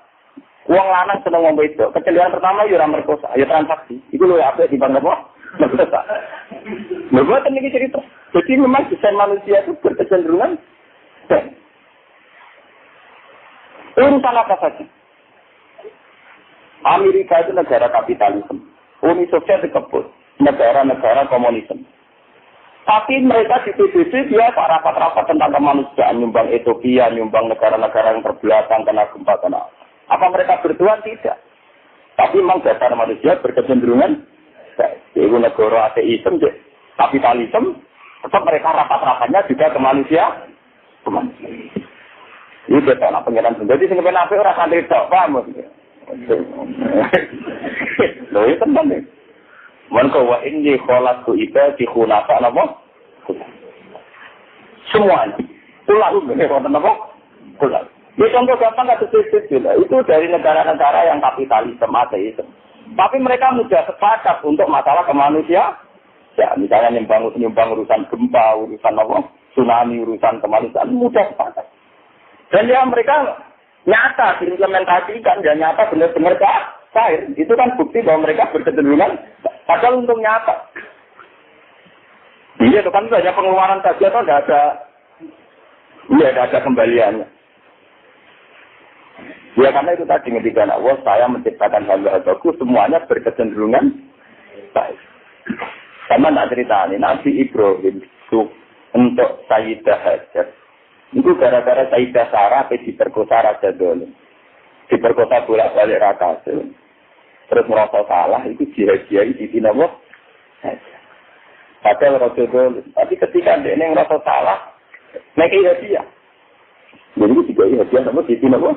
uang lanang seneng wong wedok. Kecenderungan pertama ya ora merkosa, ya transaksi. Iku lho apik dibanding apa? Merkosa. Mboten iki cerita. Jadi memang desain manusia itu berkecenderungan. Urusan apa saja. Amerika itu negara kapitalisme. Uni Soviet dikebut. Negara-negara komunisme. Tapi mereka di PBB dia rapat-rapat tentang kemanusiaan, nyumbang Ethiopia, nyumbang negara-negara yang terbelakang kena gempa, kena. Apa mereka bertuan? Tidak. Tapi memang dasar manusia berkecenderungan. Itu negara ateisme, kapitalisme, tetap mereka rapat-rapatnya juga ke manusia. Ini betul, anak pengiran. Jadi sehingga nabi orang santri tak paham. Loh, itu tenang deh. Maka wa inni khalaqtu ibadi khunafa napa? Semuanya. Pulau ini wonten napa? Pulau. Ya contoh gampang kados itu dari negara-negara yang kapitalisme ateisme. Tapi mereka mudah sepakat untuk masalah kemanusiaan. Ya, misalnya nyumbang urusan gempa, urusan apa? Tsunami, urusan kemanusiaan mudah sepakat. Dan ya mereka nyata diimplementasikan dan nyata benar-benar cair. Itu kan bukti bahwa mereka berkecenderungan. Padahal untuk nyata. Iya, itu kan saja pengeluaran saja kan tidak ada kembaliannya. Ya karena itu tadi ketika Allah saya menciptakan hamba-hambaku semuanya berkecenderungan baik. Sama nak cerita ini Nabi Ibrahim itu untuk Sayyidah Hajar. Itu gara-gara Sayyidah Sarah diperkosa Raja Dolim. Diperkosa bolak-balik Raka Dolim. Terus merasa salah, itu jihad-jihad di Tinawa. Padahal Raja Dolim. Tapi ketika dia merasa salah, naik hadiah. Jadi itu juga hadiah sama di Tinawa.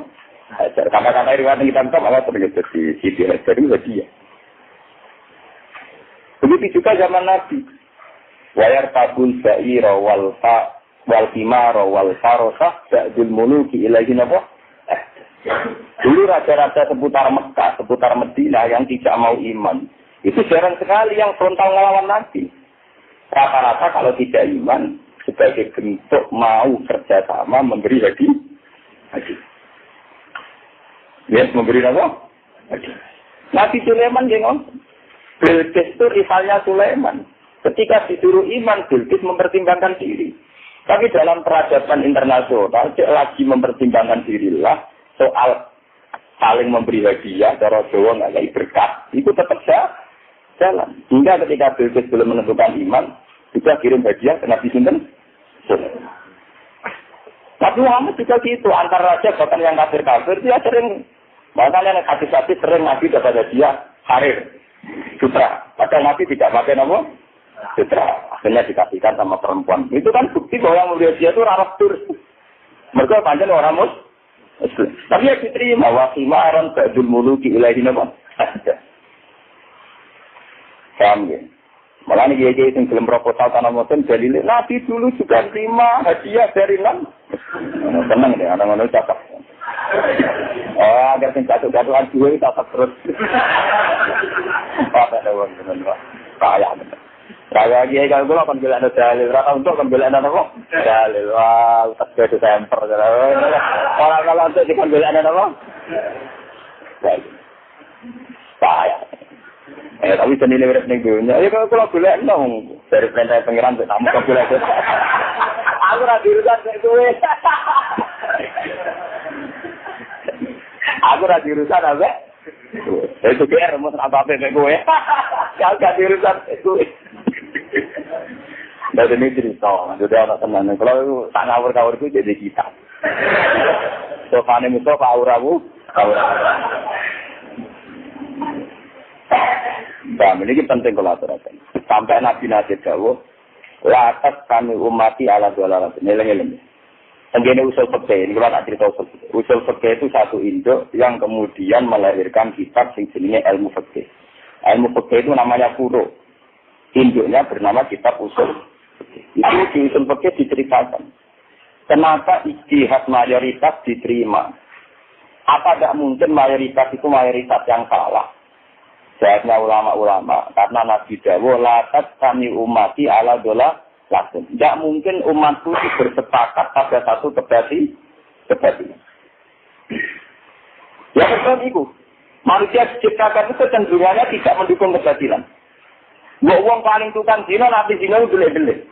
Kata-kata riwayat kita tahu Allah ternyata di Siti Hajar itu hadiah. Begitu juga zaman Nabi. Wayar tabul sa'ira wal himara wal farosah ba'dul muluki ilahi napa? Dulu raja-raja seputar Mekah, seputar Medina yang tidak mau iman. Itu jarang sekali yang frontal melawan Nabi. Rata-rata kalau tidak iman, sebagai bentuk mau kerjasama memberi hadiah. Ya, memberi apa? Hadiah. Nabi Sulaiman jengong. Bilqis itu rivalnya Sulaiman. Ketika disuruh iman, Bilqis mempertimbangkan diri. Tapi dalam peradaban internasional, dia lagi mempertimbangkan dirilah. Soal saling memberi hadiah, cara Jawa nggak kayak berkat, itu tetap jalan. Hingga ketika Bilqis belum menentukan iman, juga kirim hadiah ke Nabi Sinten. Nabi Muhammad juga gitu, antar raja bahkan yang kafir-kafir, dia sering Makanya hadis-hadis sering Nabi dapat hadiah harir, sutra. Padahal Nabi tidak pakai nama sutra. Akhirnya dikasihkan sama perempuan. Itu kan bukti bahwa yang mulia dia itu raraf tur. Mereka panjang orang muslim. Tapi ya diterima. Wasimaran ba'dul muluki ilahi nama. Paham ya? Malah ini kiai yang belum proposal tanah moten dalil. Nabi dulu juga terima hadiah dari Nam. Tenang deh, anak-anak cakap. Oh, agar jatuh-jatuhan juga kita tak terus. Apa ada uang benar-benar kaya benar. Kaya kiai kalau gue akan bela dalil, rata untuk akan bela apa? Dalil, wah, tak jadi temper. Orang kalau untuk akan bela apa? Kaya. Tapi sendiri beres nih dunia. Ya kalau bela dong dari perintah pengiran ke tamu kalau bela itu. Aku ragu urusan kayak gue. Aku ragu urusan apa? Itu kira remus apa-apa kayak gue. Kalau gak diurusan kayak gue. Dan ini cerita, jadi anak teman. Kalau tak ngawur-ngawur itu jadi kita. Sofane musuh auramu, aura. Nah, ini penting kalau aturakan. Sampai Nabi Nabi Dawuh, latas kami umati ala dolarat. Nilai-nilai. Tenggine usul fikih, ini kalau tak cerita usul fikih. Usul fikih itu satu induk yang kemudian melahirkan kitab sing jenenge ilmu fikih. Ilmu fikih itu namanya furu. Induknya bernama kitab usul fikih. Itu di usul fikih diceritakan. Kenapa ijtihad mayoritas diterima? Apa tidak mungkin mayoritas itu mayoritas yang salah? Jawabnya ulama-ulama, karena Nabi Dawuh latat kami umati ala dola lakum. Tidak mungkin umatku itu bersepakat pada satu kebatilan. Ya betul itu. Manusia diciptakan itu cenderungannya tidak mendukung kebatilan. Wong paling tukang zina, nabi zina itu belik-belik.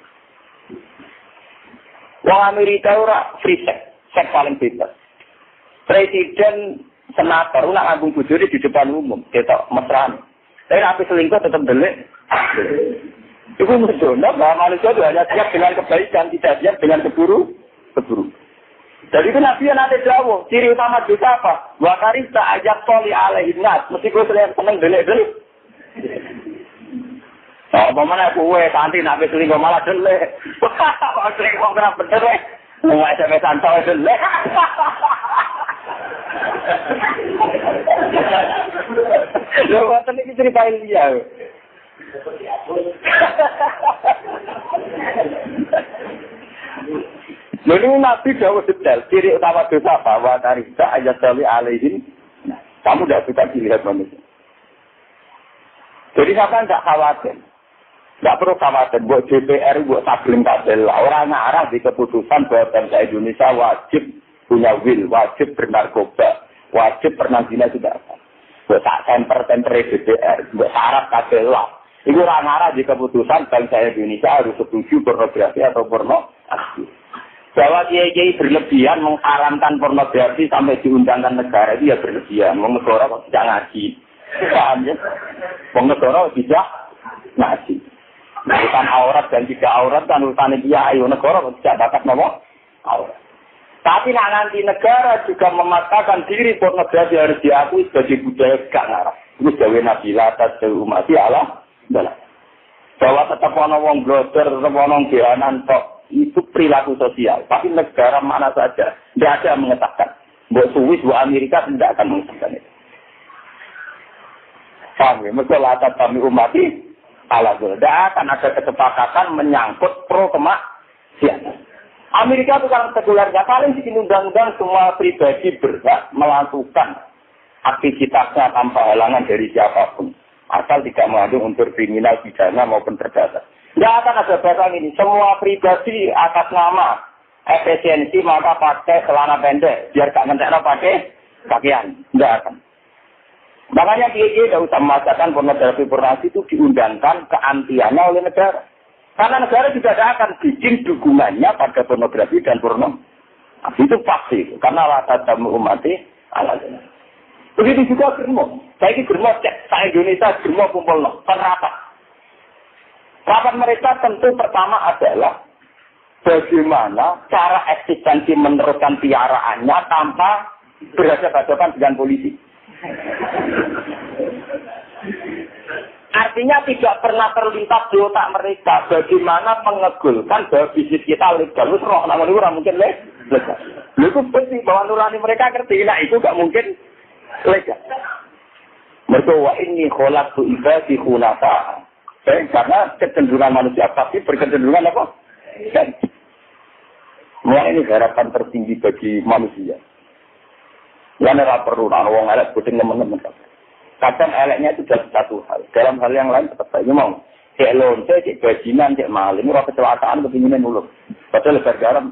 Wong Amerika ora free sex paling bebas. Presiden senator nak ngambung bojone di depan umum, ketok mesrane. Tapi nabi selingkuh tetap belik. Itu menunjukkan bahwa manusia itu hanya siap dengan kebaikan, tidak siap dengan keburu. Jadi itu Nabi yang nanti jauh, ciri utama dosa apa? Wakari tak ajak toli alaihin nas, meskipun seneng delik-delik. Oh, mana kue, nanti Nabi selingkuh malah delik. Kalau selingkuh kena bener, nggak SMS-an tau delik. Loh, waktu ini ceritain dia. Lalu Nabi jauh detail. Ciri utama dosa apa? Wa tarisa ayat sali alaihin. Kamu tidak suka dilihat manusia. Jadi siapa tidak khawatir? Tidak perlu khawatir. Buat DPR, buat tablim kabel. Orang ngarah di keputusan bahwa bangsa Indonesia wajib punya will, wajib bernarkoba, wajib pernah zina tidak apa. Buat temper DPR, buat syarat kabel lah. Itu orang ngarah di keputusan bangsa Indonesia harus setuju pornografi atau pornografi. Bahwa kiai-kiai berlebihan mengharamkan pornografi sampai diundangkan negara itu ya berlebihan. Negara kok tidak ngaji. Paham ya? Negara tidak ngaji. Urusan aurat dan tidak aurat kan urusan kiai. Negara kok tidak dapat ngomong aurat. Tapi nanti negara juga memaksakan diri pornografi harus diakui sebagai budaya gak ngarah. Itu jauh Nabi Latas, jauh umat Allah. Bahwa tetap ada orang bloder, tetap ada orang bianan, itu perilaku sosial. Tapi negara mana saja tidak ada yang mengesahkan. Buat Swiss, buat Amerika tidak akan mengesahkan itu. Paham ya? Maka latar kami umati ala tidak akan ada kesepakatan menyangkut pro kemaksiatan. Amerika itu kan sekulernya paling bikin undang-undang semua pribadi berhak melakukan aktivitasnya tanpa halangan dari siapapun. Asal tidak mengandung unsur kriminal, pidana maupun perdata. Tidak akan ada batang ini. Semua pribadi atas nama efisiensi maka pakai celana pendek. Biar gak ngentekno pakai pakaian. Tidak akan. Makanya dia tidak usah memaksakan pornografi itu diundangkan keantiannya oleh negara. Karena negara juga tidak akan bikin dukungannya pada pornografi dan porno. Itu pasti. Karena latar tamu umati ala jenis. Begitu juga germo. Saya ini germo cek. Saya Indonesia germo kumpul no. Rapat. Rapat mereka tentu pertama adalah bagaimana cara eksistensi meneruskan piaraannya tanpa berhadapan dengan polisi. Artinya tidak pernah terlintas di otak mereka bagaimana mengegulkan bahwa bisnis kita legal. Terus roh namun itu mungkin legal. Itu penting bahwa nurani mereka ngerti. Nah itu gak mungkin legal. Mereka wa inni kholaqtu ibadi hunafa. Karena kecenderungan manusia pasti berkecenderungan apa? Semua ini harapan tertinggi bagi manusia. Yang tidak perlu orang elek kucing teman-teman. Kadang eleknya itu jadi satu hal. Dalam hal yang lain tetap saja mau. Cek lonce, cek bajingan, cek maling. Orang kecelakaan kepinginnya nulung. Padahal lebar garam.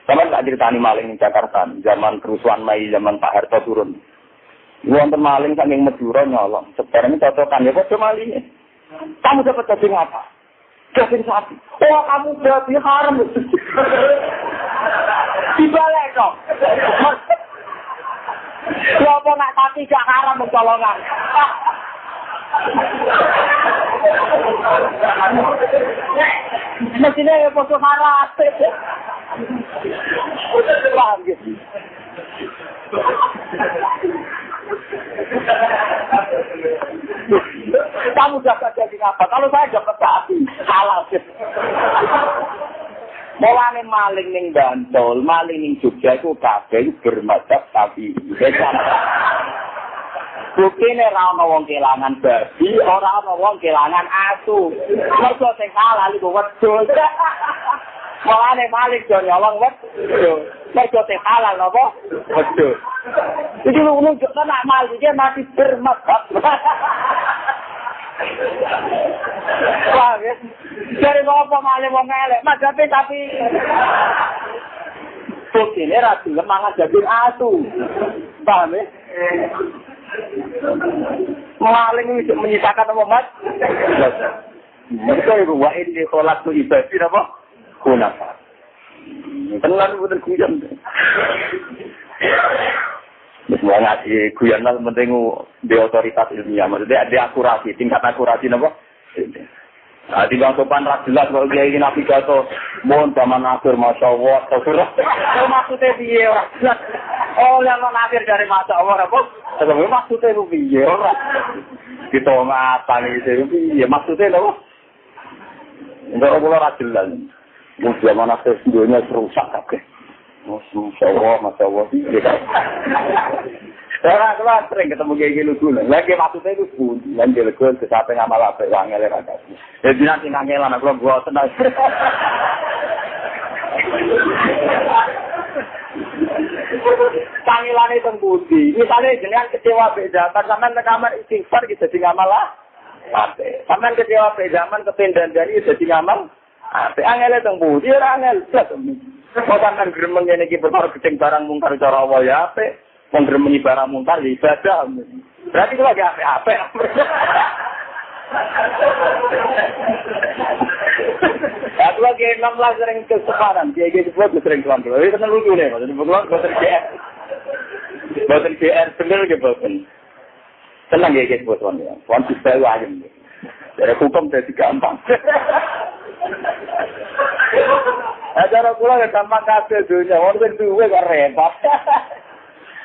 Sama tak ceritani maling di Jakarta. Zaman kerusuhan Mei, zaman Pak Harto turun. Wonten maling saking Madura nyolong. Sekarang ini cocokan. Ya kok malingnya? Kamu dapat daging apa? Daging sapi. Oh kamu berarti haram. Dibalik dong. Siapa nak sapi gak haram mencolongan. Mestinya ya poso haram. Paham gitu. Kamu dapat jadi apa? Kalau saya dapat sapi, salah sih. Mulane maling ning Bantul, maling ning Jogja itu kabeh bermadzhab sapi. Buktine ra ono wong kelangan babi, ora ono wong kelangan asu. Mergo sing halal iku wedhus. Mulane maling yo nyolong wedhus. Mergo sing halal apa? Wedhus. Iki lu nunjukkan nak mal iki mati bermadzhab. Wah, ya. Dari apa malah wong elek, madhape tapi bukine ra gelem mangan daging asu. Paham ya? Maling itu menyisakan apa, Mas? Mereka itu wa inni kholaqtu ibadi apa? Hunafa. Tenan boten guyon. Semua ngaji guyon lah penting di otoritas ilmiah. Maksudnya ada akurasi, tingkat akurasi apa? Nah, di bang sopan rak jelas kalau dia ini navigator, mohon zaman akhir masya Allah, maksudnya piye orang jelas. Oh, yang akhir dari masya Allah apa? Tapi maksudnya itu piye orang? Kita ngatan itu piye maksudnya apa? Enggak boleh rak jelas. Zaman akhir dunia rusak kabeh. Masya Allah. Orang kelas sering ketemu kayak gitu dulu. Lagi maksudnya itu pun, lagi legon kesapen ngamal apa yang ngelak agak. Jadi nanti ngelan aku gua tenang. Panggilan itu budi. Misalnya jenengan kecewa beda, sampean ke kamar istighfar kita jadi ngamal apa? Sampean kecewa beda, zaman kependan dari jadi ngamal apa? Angel itu budi, angel. Kau sampean gremeng ini kita perkara kecing barang mungkar cara Allah ya apa? Menggeremeni barang mungkar ibadah. Berarti itu lagi apa-apa. Aku lagi 16 sering keseparan. Dia disebut sering kelam. Itu kan lucu nih. Jadi bukan boten GR. Boten GR bener ke boten. Tenang ya disebut tuan ya. Tuan bisa ayam. Dari hukum jadi gampang. Acara kula gampang kabeh dunya. Wong duwe kok repot.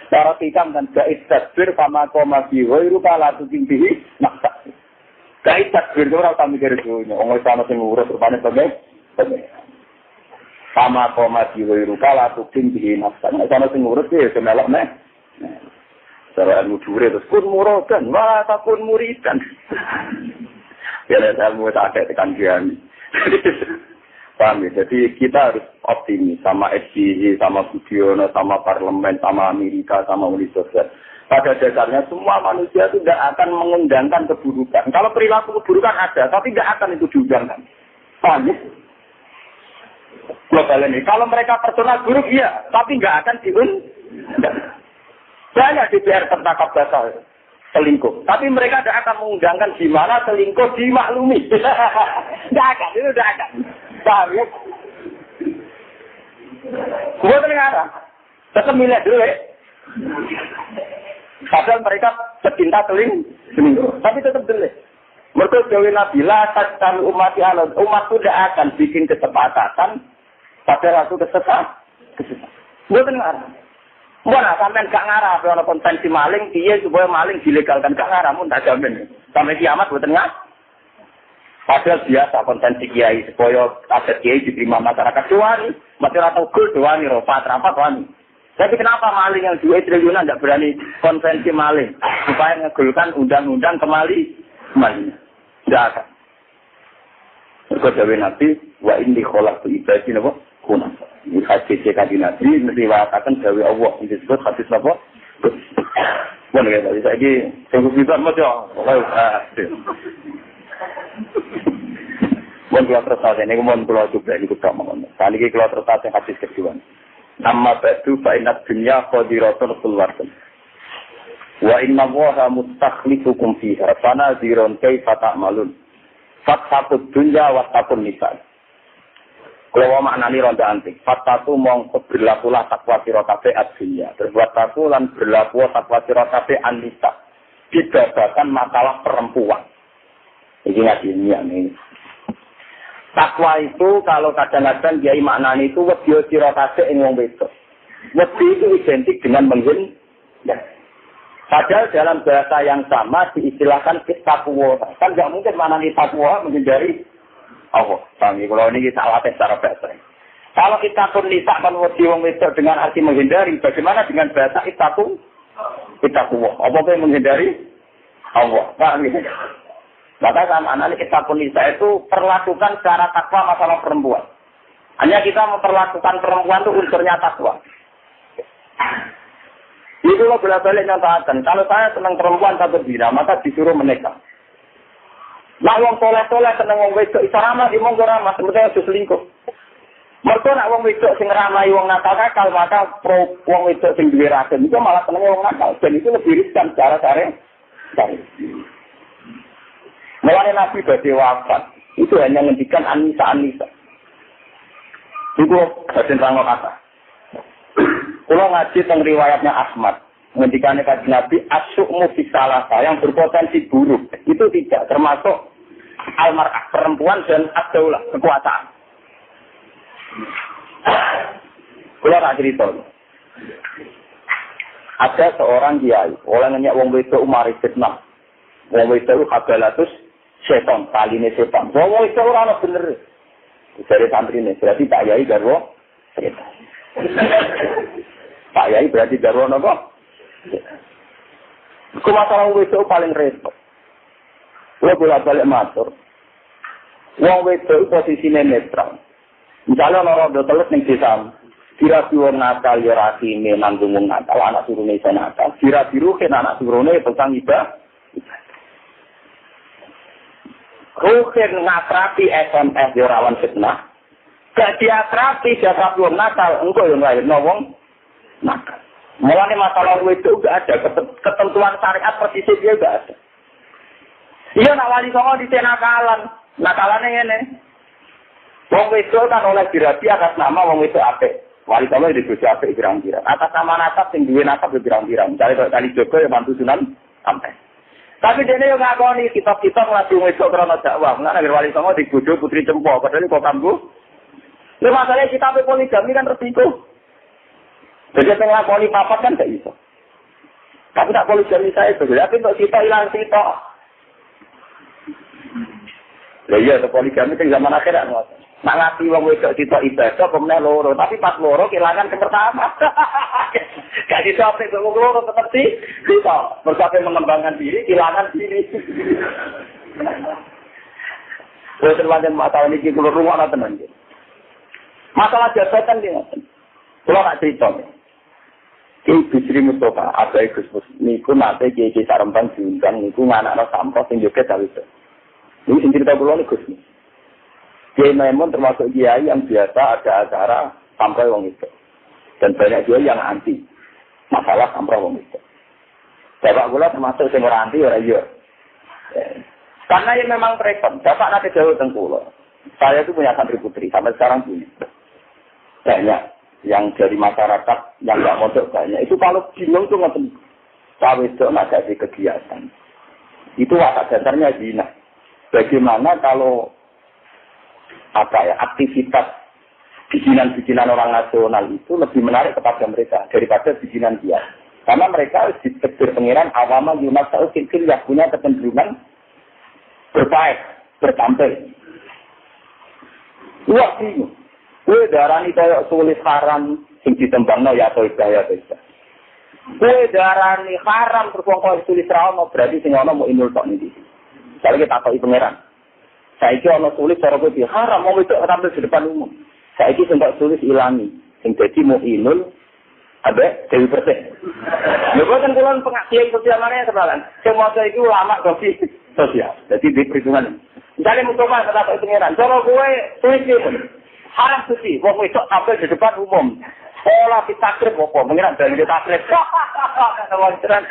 Cara tikam dan gait takbir sama koma biwa itu kalah tu tinggi maksa. Gait takbir itu orang kami kira dunia. Orang sana sing urus rupanya sebagai sama koma biwa itu kalah tu tinggi maksa. Orang sana sing urus dia semelok nih. Cara ilmu jure terus kun murokan, malah takun muridan. Ya ilmu tak ada tekan kian. Paham ya? Jadi kita harus optimis sama SBY, sama Budiono, sama parlemen, sama Amerika, sama Uni Soviet. Pada dasarnya semua manusia itu tidak akan mengundangkan keburukan. Kalau perilaku keburukan ada, tapi tidak akan itu diundangkan. Paham ya? Global ini. Kalau mereka personal buruk, iya. Tapi tidak akan diundang. Banyak DPR tertangkap basah selingkuh. Tapi mereka tidak akan mengundangkan di mana selingkuh dimaklumi. Tidak akan, itu tidak akan. Paham ya? Gue terdengar. Tetap milih dulu ya. Padahal mereka pecinta selingkuh. Tapi tetap dulu. Mereka jauhi Nabi lah. Kami umat tidak akan bikin kesepakatan pada waktu kesesatan. Gue terdengar. Mana sampean gak ngarah ana konvensi maling piye supaya maling dilegalkan gak ngarah mun tak jamin. Sampai kiamat mboten ngarah. Padahal biasa konvensi kiai supaya aset kiai diterima masyarakat doani, mati rata gol doani, ropat rapat doani. Tapi kenapa maling yang 2 triliunan tidak berani konvensi maling supaya ngegulkan undang-undang kembali? Tidak akan. Berkata Nabi, wa inni khalaqtu ibadi napa? Kuna. Ini hadis sekali Nabi meriwayatkan dari Allah ini disebut hadis napa? Boleh ya, saya tunggu kita macam. Mun kula terus ini mun kula coba niku tak mawon. Kali iki kula terus hadis kedua. Amma ba'du fa inna dunya qadiratun kulwarun. Wa inna Allaha mustakhlifukum fiha fanazirun kaifa ta'malun. Fattaqud dunya wattaqun nisa. Kula maknani ronda antik. Fattaqu mongko berlakulah takwa sira kabeh ad-dunya. Berbuat takwa lan berlaku takwa sira kabeh an-nisa. Dibabakan masalah perempuan. Iki ngaji ini. Takwa itu kalau kadang-kadang kiai maknani itu wedi sira kabeh ing wong wedok. Wedi itu identik dengan menghindar. Padahal dalam bahasa yang sama diistilahkan takwa. Kan enggak mungkin maknani takwa menghindari Allah. Bang, kalau ini salah secara bahasa. Kalau kita pun nisa kan wedi wong wedok dengan arti menghindari, bagaimana dengan bahasa takwa? Apa yang menghindari Allah? Paham ya? Maka sama anak kita pun nisa itu perlakukan secara takwa masalah perempuan. Hanya kita memperlakukan perempuan itu unsurnya takwa. Itu lo bolak-balik nyatakan. Kalau saya senang perempuan satu bina, maka disuruh menikah. Nah, wong soleh-soleh seneng wong wedok, isa ramah, imong ramah, sebetulnya harus selingkuh. Mereka nak wong wedok sing ramai wong nakal-nakal, maka wong wedok sing duwe racun itu malah senengnya wong nakal. Dan itu lebih riskan secara syariat. Mulai Nabi badhe wafat, itu hanya ngendikan Anisa. Itu badan rangka kata. Kalau ngaji tentang riwayatnya Ahmad, ngendikannya kaji Nabi, asyukmu fisalasa, yang berpotensi buruk. Itu tidak termasuk almar'ah, perempuan dan ad-daulah, kekuasaan. Kalau tak cerita. Ada seorang kiai, orang nanya wong wedok umari fitnah. Wong wedok habalatus setan, taline setan. Wong wedok ora ono bener. Dari santri ini, berarti Pak Yai garwa setan. Pak Yai berarti garwa napa? Ku masalah wong wedok paling repot. Kulo bolak-balik matur. Wong wedok posisine netral. Misalnya orang rodo telet ning desa, kira wong nakal ya rasine nanggung wong nakal, anak turune iso nakal. Kira biruken anak turune tentang ibadah. Rukin ngakrapi SMS yo rawan fitnah. Gak diakrapi jarak wong nakal, engko yo nglairno wong nakal. Mulane masalah itu gak ada ketentuan syariat persis dia gak ada. Iya nak wali songo di nakalan, nakalane ngene. Wong wedok kan oleh dirabi atas nama wong wedok apik. Wali songo dibojo apik pirang-pirang. Atas nama nasab sing duwe nasab pirang-pirang. Cari kali Joko ya mantu Sunan sampai. Tapi dene yo ngakoni kitab-kitab langsung wedok krana dakwah. Nek wali songo dibojo putri Cempo, padahal kok kambu. Lha masalahnya kitab poligami kan resiko. Jadi yang ngakoni papat kan gak iso. Tapi tak poligami saya itu. Tapi untuk kita hilang kita. Lah iya, poligami itu zaman akhirat. Nak ngerti wong wedok kita ibadah, kemudian loro. Tapi pas loro kehilangan yang pertama. Gak disampai ke loro seperti kita. Bersampai mengembangkan diri, kehilangan diri. Saya terlanjur masalah ini, kalau rumah ada teman. Masalah jabatan dia. Kalau tak cerita. Ibu Sri Mustafa, ada Gus Mus. Niku nanti Kiai Sarempang diundang, niku anak-anak sampah yang juga tahu itu. Ini cerita pulau nih Gus Mus. Kiai Maimun termasuk kiai yang biasa ada acara sampai wong itu. Dan banyak juga yang anti masalah sampai wong itu. Bapak kula termasuk sing ora anti ora iya. Karena ini memang repot. Bapak nanti jauh tengkulo. Saya itu punya santri putri sampai sekarang punya. Banyak yang dari masyarakat yang nggak mondok banyak. Itu kalau bingung tuh nggak tahu itu nggak ada kegiatan. Itu watak dasarnya zina. Bagaimana kalau aktivitas bikinan-bikinan orang nasional itu lebih menarik kepada mereka daripada bikinan dia. Karena mereka ditegur pengiran awama yunas sa'ukil yang punya kecenderungan berbaik, bertampil. Wah bingung. Kue darani kaya tulis haram sing ditembangno ya atau ya bisa. Kue darani haram terus tulis rawan berarti sing ana mau inul tok niki. Kalau kita takoki pangeran. Saiki ana tulis cara kowe haram mau itu tampil di depan umum. Saiki sing tak tulis ilangi. Sing dadi mau inul ada Dewi Persik. Lha kok kan kula pengajian sosial mana sebalan. Sing maca iki ulama kopi sosial. Jadi di perhitungan. Misalnya mutoman kata pangeran, cara kowe tulis haram suci, wong wedok tampil di depan umum. Sekolah ditakrib apa? Mengira dari ditakrib. Kawan-kawan.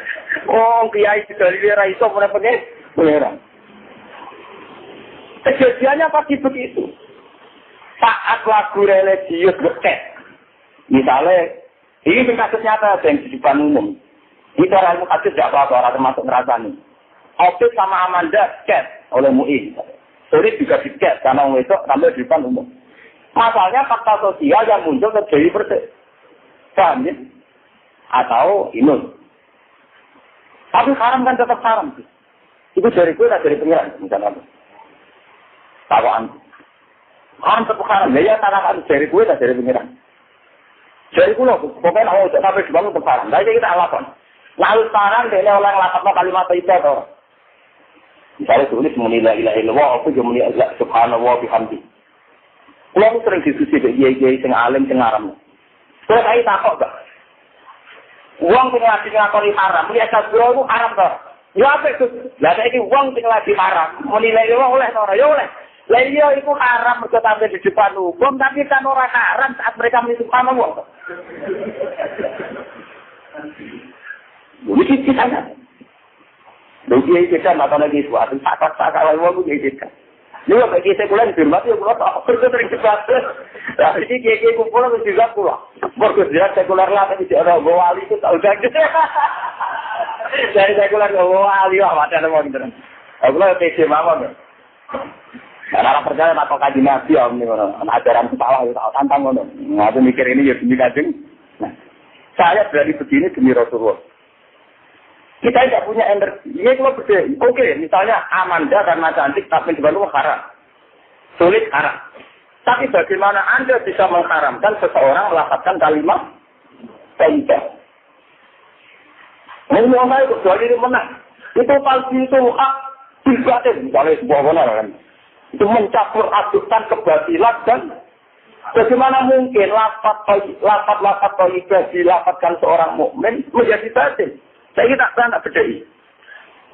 Oh, kiai dari ra iso meneh. Kejadiannya pasti begitu. Saat lagu religius beket. Misalnya, ini kasus nyata yang di depan umum. Itu orang kasus tidak apa-apa, orang termasuk ngerasani. Opis sama Amanda ket oleh MUI. Sulit juga diket karena orang itu tampil di depan umum. Masalahnya fakta sosial yang muncul terjadi Persik. Paham ya? Atau inul. Tapi haram kan tetap haram. Itu dari gue atau dari pengiran? Misalnya apa? Takwaan. Haram tetap haram. Ya tanah harus dari gue atau dari pengiran? Dari gue loh. Pokoknya kalau sampai dibangun tetap haram. Jadi kita alasan. Lalu sekarang dia oleh ngelakatnya kalimat itu atau misalnya tulis menilai ilah illallah. Aku juga menilai subhanallah bihamdi. Kalau sering diskusi ke kiai-kiai sing alim sing aram. Kalau saya takut gak? Uang sing lagi ngakoni haram, lihat sabro itu haram toh. Ya apa itu? Lah saiki uang sing lagi haram, menilai uang oleh ora ya oleh. Lah iya iku haram mergo tampil di depan hukum, tapi kan ora haram saat mereka menentukan uang. Ini kita. Lha kiai kita mata lagi suatu sakak-sakak wae wong kiai kita. Ini bagi sekuler firman itu kalau tak sering cepat. Nah, ini kiai kumpul itu juga pulang. Fokus dia sekuler lah tapi tidak ada wali itu tahu tak. Dari sekuler wali wah macam mana gitu. Aku lah PC mawon. Karena percaya apa kaji nabi om ini ajaran salah itu tantang ngono. Aku mikir ini ya demi kajeng. Nah, saya berani begini demi Rasulullah. Kita tidak punya energi. Ini cuma beda. Oke, misalnya Amanda karena cantik tapi di Bandung haram. Sulit haram. Tapi bagaimana Anda bisa mengharamkan seseorang melafazkan kalimat thayyibah? Ini orang itu dari menang. Itu palsu itu hak privatis. Misalnya sebuah benar kan. Itu mencampur adukkan kebatilan dan bagaimana mungkin lafaz thayyibah dilafazkan seorang mukmin menjadi batil? Saya tak pernah bedai.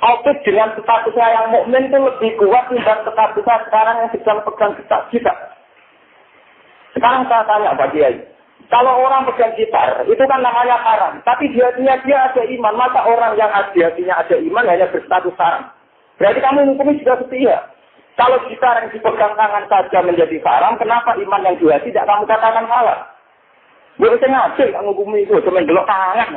Opis dengan statusnya yang mukmin itu lebih kuat dibanding statusnya sekarang yang sedang pegang gitar. Sekarang saya tanya Pak Kiai, kalau orang pegang gitar itu kan namanya haram, tapi dia ada iman. Masa orang yang hatinya ada iman hanya berstatus haram? Berarti kamu hukumnya juga setia. Kalau gitar yang dipegang tangan saja menjadi haram, kenapa iman yang di hati tidak kamu katakan halal? Gue bisa ngasil kamu hukumi itu, cuma gelok tangan.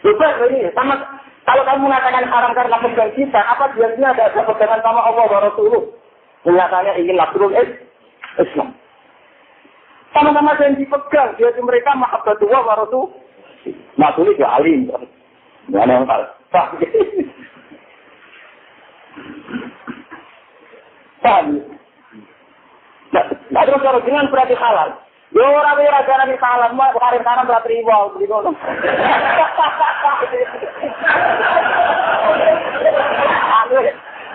Juga ini sama kalau kamu mengatakan haram karena pegang kita, apa biasanya ada pegangan sama Allah dan Rasulullah? Menyatakan ingin nasrul Islam. Sama-sama yang dipegang, dia mereka mahabbatullah wa Rasul. Maksudnya juga alim. Mana yang salah? Paham? Nah, terus kalau dengan berarti halal. Yo ora ora jarane halal, mau kare kanan ora trimo beli ngono.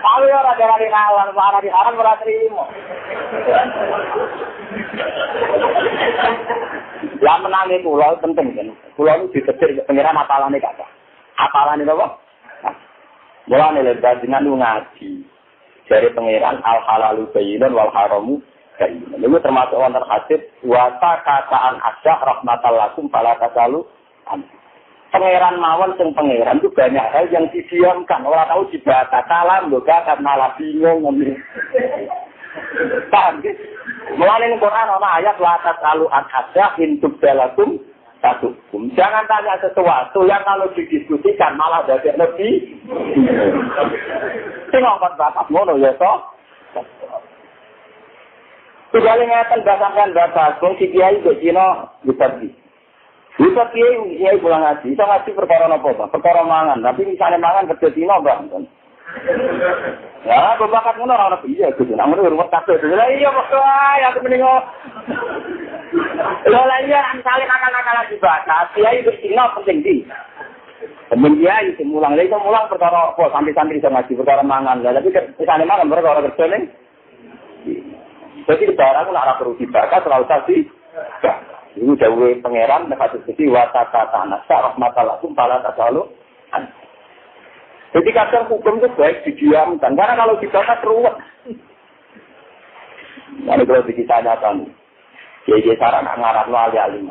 Aku ora jarane halal, ora di haram ora trimo. Lah menangi kula penting kan. Kula iki ditetir pengiran apalane kakak. Apalane napa? Mulane lek jenengan ngaji. Dari pengiran al halalu bayyinun wal haramu. Ini termasuk wonten hadis wata kataan asyah rahmatal lakum fala tasalu. Pangeran mawon sing pangeran itu banyak hal yang didiamkan, ora tahu dibata kalam lho gak malah bingung ngene. Paham nggih? Mulane ning Quran ana ayat la tasalu an asyah intub dalakum satukum. Jangan tanya sesuatu yang kalau didiskusikan malah dadi lebih. Sing ngomong bapak ngono ya toh. Segala ngeten bahasan bahasa, wong si kiai kok Cina dipergi. Bisa kiai pulang ngaji, iso ngaji perkara napa, Pak? Perkara mangan, tapi misalnya mangan kerja Cina, Pak. Ya, bakat ngono ora ono iya kudu nang ngono ruwet kabeh. Lah iya kok ya aku mending lho lah iya misale nakal-nakal bahasa, kiai kok Cina penting di. Penting kiai sing mulang, lha iso mulang perkara apa, santri-santri iso ngaji perkara mangan. Lah tapi misalnya mangan perkara kerja ning jadi barang nak ora perlu dibakar terlalu tadi. Iku dawuhe pangeran nek kados iki watata tanah rahmatallakum pala tasalu. Jadi kadang hukum itu baik didiamkan karena kalau dibakar ruwet. Lalu kalau ditanyakan, jadi cara nak ngarap wali alim.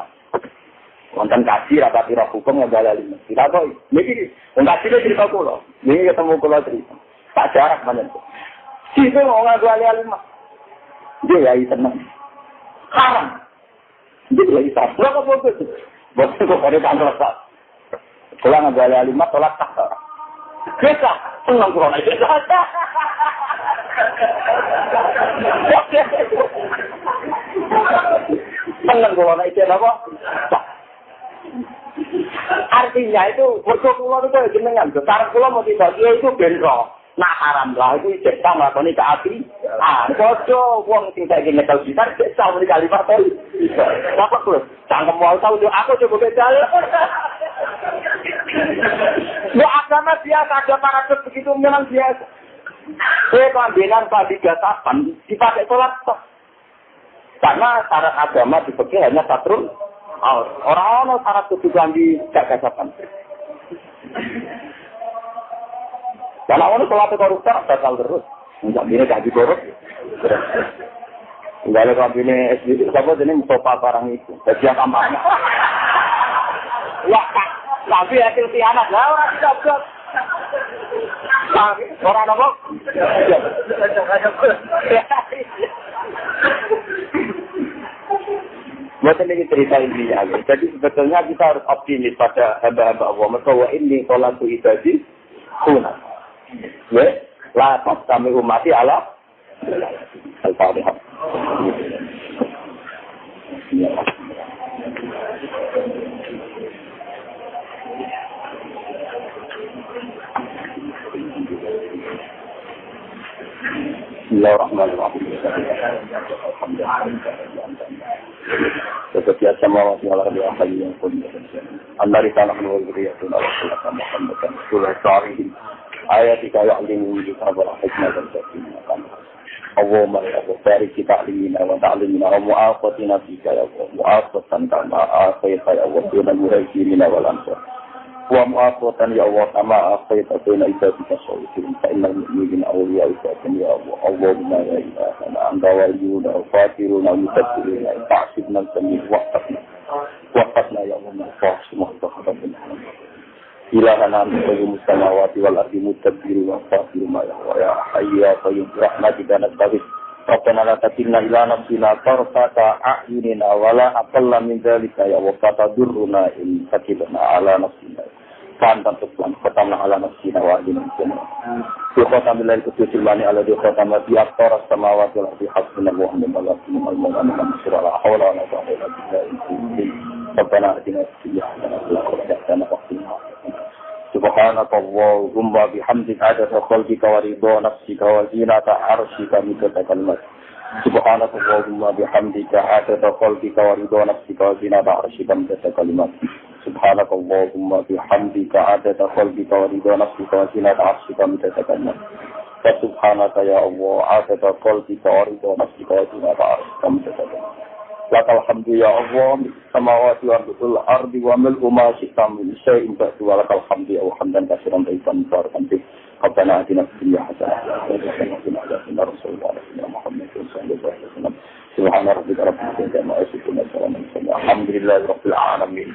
Wonten kaji rapati roh hukum nggak alim. Kita tahu, ini kaji itu cerita kulo. Ini ketemu kulo cerita. Tak jarak mana itu. Siapa orang wali alim? Dia ya tenang. Haram. Dia ya isap. Berapa fokus? Bos kok ada kantor tak. Kalau nggak ada alimat tolak tak. Kita senang corona itu. Senang corona itu apa? Artinya itu berkumpul itu jenengan. Sekarang pulau mau dibagi itu benro. Nah haram lah itu cekang lakoni ke api. Koco wong sing saiki nyekel gitar cekang muni kalimat tol. Apa kuwi? Cangkem wae tau aku coba bedal. Lo agama biasa ada paradoks begitu memang biasa. Saya keambilan tadi gatapan dipakai sholat toh. Karena syarat agama dipakai hanya satrul. Orang-orang syarat itu di gagapan. Kalau orang sholat koruptor, bakal terus. Enggak ini gaji korup. Enggak ada kampanye SBY, siapa jenis Mustafa barang itu. Jadi yang kampanye. Wah, tapi hasil tianat. Lah, orang tidak. Orang apa? Buat ini cerita intinya. Jadi sebetulnya kita harus optimis pada hamba-hamba Allah. Maka ini sholat itu ibadi. Kunat. Ya, la kami umati Allah al-Fatihah. Bismillahirrahmanirrahim. Seperti sama Allah yang hayy yang qudus. Allah ta'ala mengucapkan Rasulullah Muhammad sallallahu alaihi wasallam. Ayatika ya'limu kitab al-hikmah dan sunnah. Allahumma barik kita ta'limina wa ta'limina wa mu'afatina fika ya Allah. Mu'afatan kama afaita ya Allah. Duna muhajirina wal ansar. Wa mu'afatan ya Allah kama afaita duna ibadika sholihin. Fa'innal mu'minin awliya isakan ya Allah. Allahumma ya ilahana anta waliyuna wa fatiruna wa mutabbiruna. Ta'asibna al-samir waqtatna. Waqtatna ya Allah. Fa'asibna al-samir. Ilahana antayu mustamawati wal ardi mutabbiru wa fafiru ma ya hayyu ya qayyum rahmatika nastaghith rabbana la takilna ila nafsina tarfata a'yunina wa la aqalla min dhalika ya wa fatadurruna in sakibna ala nafsina fantan tuklan khatamna ala nafsina wa adina fi khatamil kutusilani ala di khatam bi aktar samawati wal ardi hasbuna wa ni'mal wakeel wa la hawla wa la quwwata illa billah rabbana atina fid dunya hasanatan wa qina adhaban nar. Subhanaka Allahumma bihamdika adada khalqika wa ridha nafsika wa zinata arshika mitata kalimat. Subhanaka Allahumma bihamdika adada khalqika wa ridha nafsika wa zinata arshika mitata kalimat. Subhanaka Allahumma bihamdika adada khalqika wa ridha nafsika wa zinata arshika mitata kalimat. Subhanaka ya Allah adada khalqika wa ridha nafsika wa zinata arshika mitata kalimat. Lakal hamdu ya Allah samawati wa ardi wa mil'u ma syi'ta min syai'in ba'du wa lakal hamdu ya hamdan katsiran tayyiban mubarakan fi rabbana atina fid dunya hasanah wa qina adzaban nar sallallahu alaihi Muhammad sallallahu alaihi wasallam subhana rabbika rabbil izzati amma yasifun wa salamun alhamdulillahi rabbil alamin.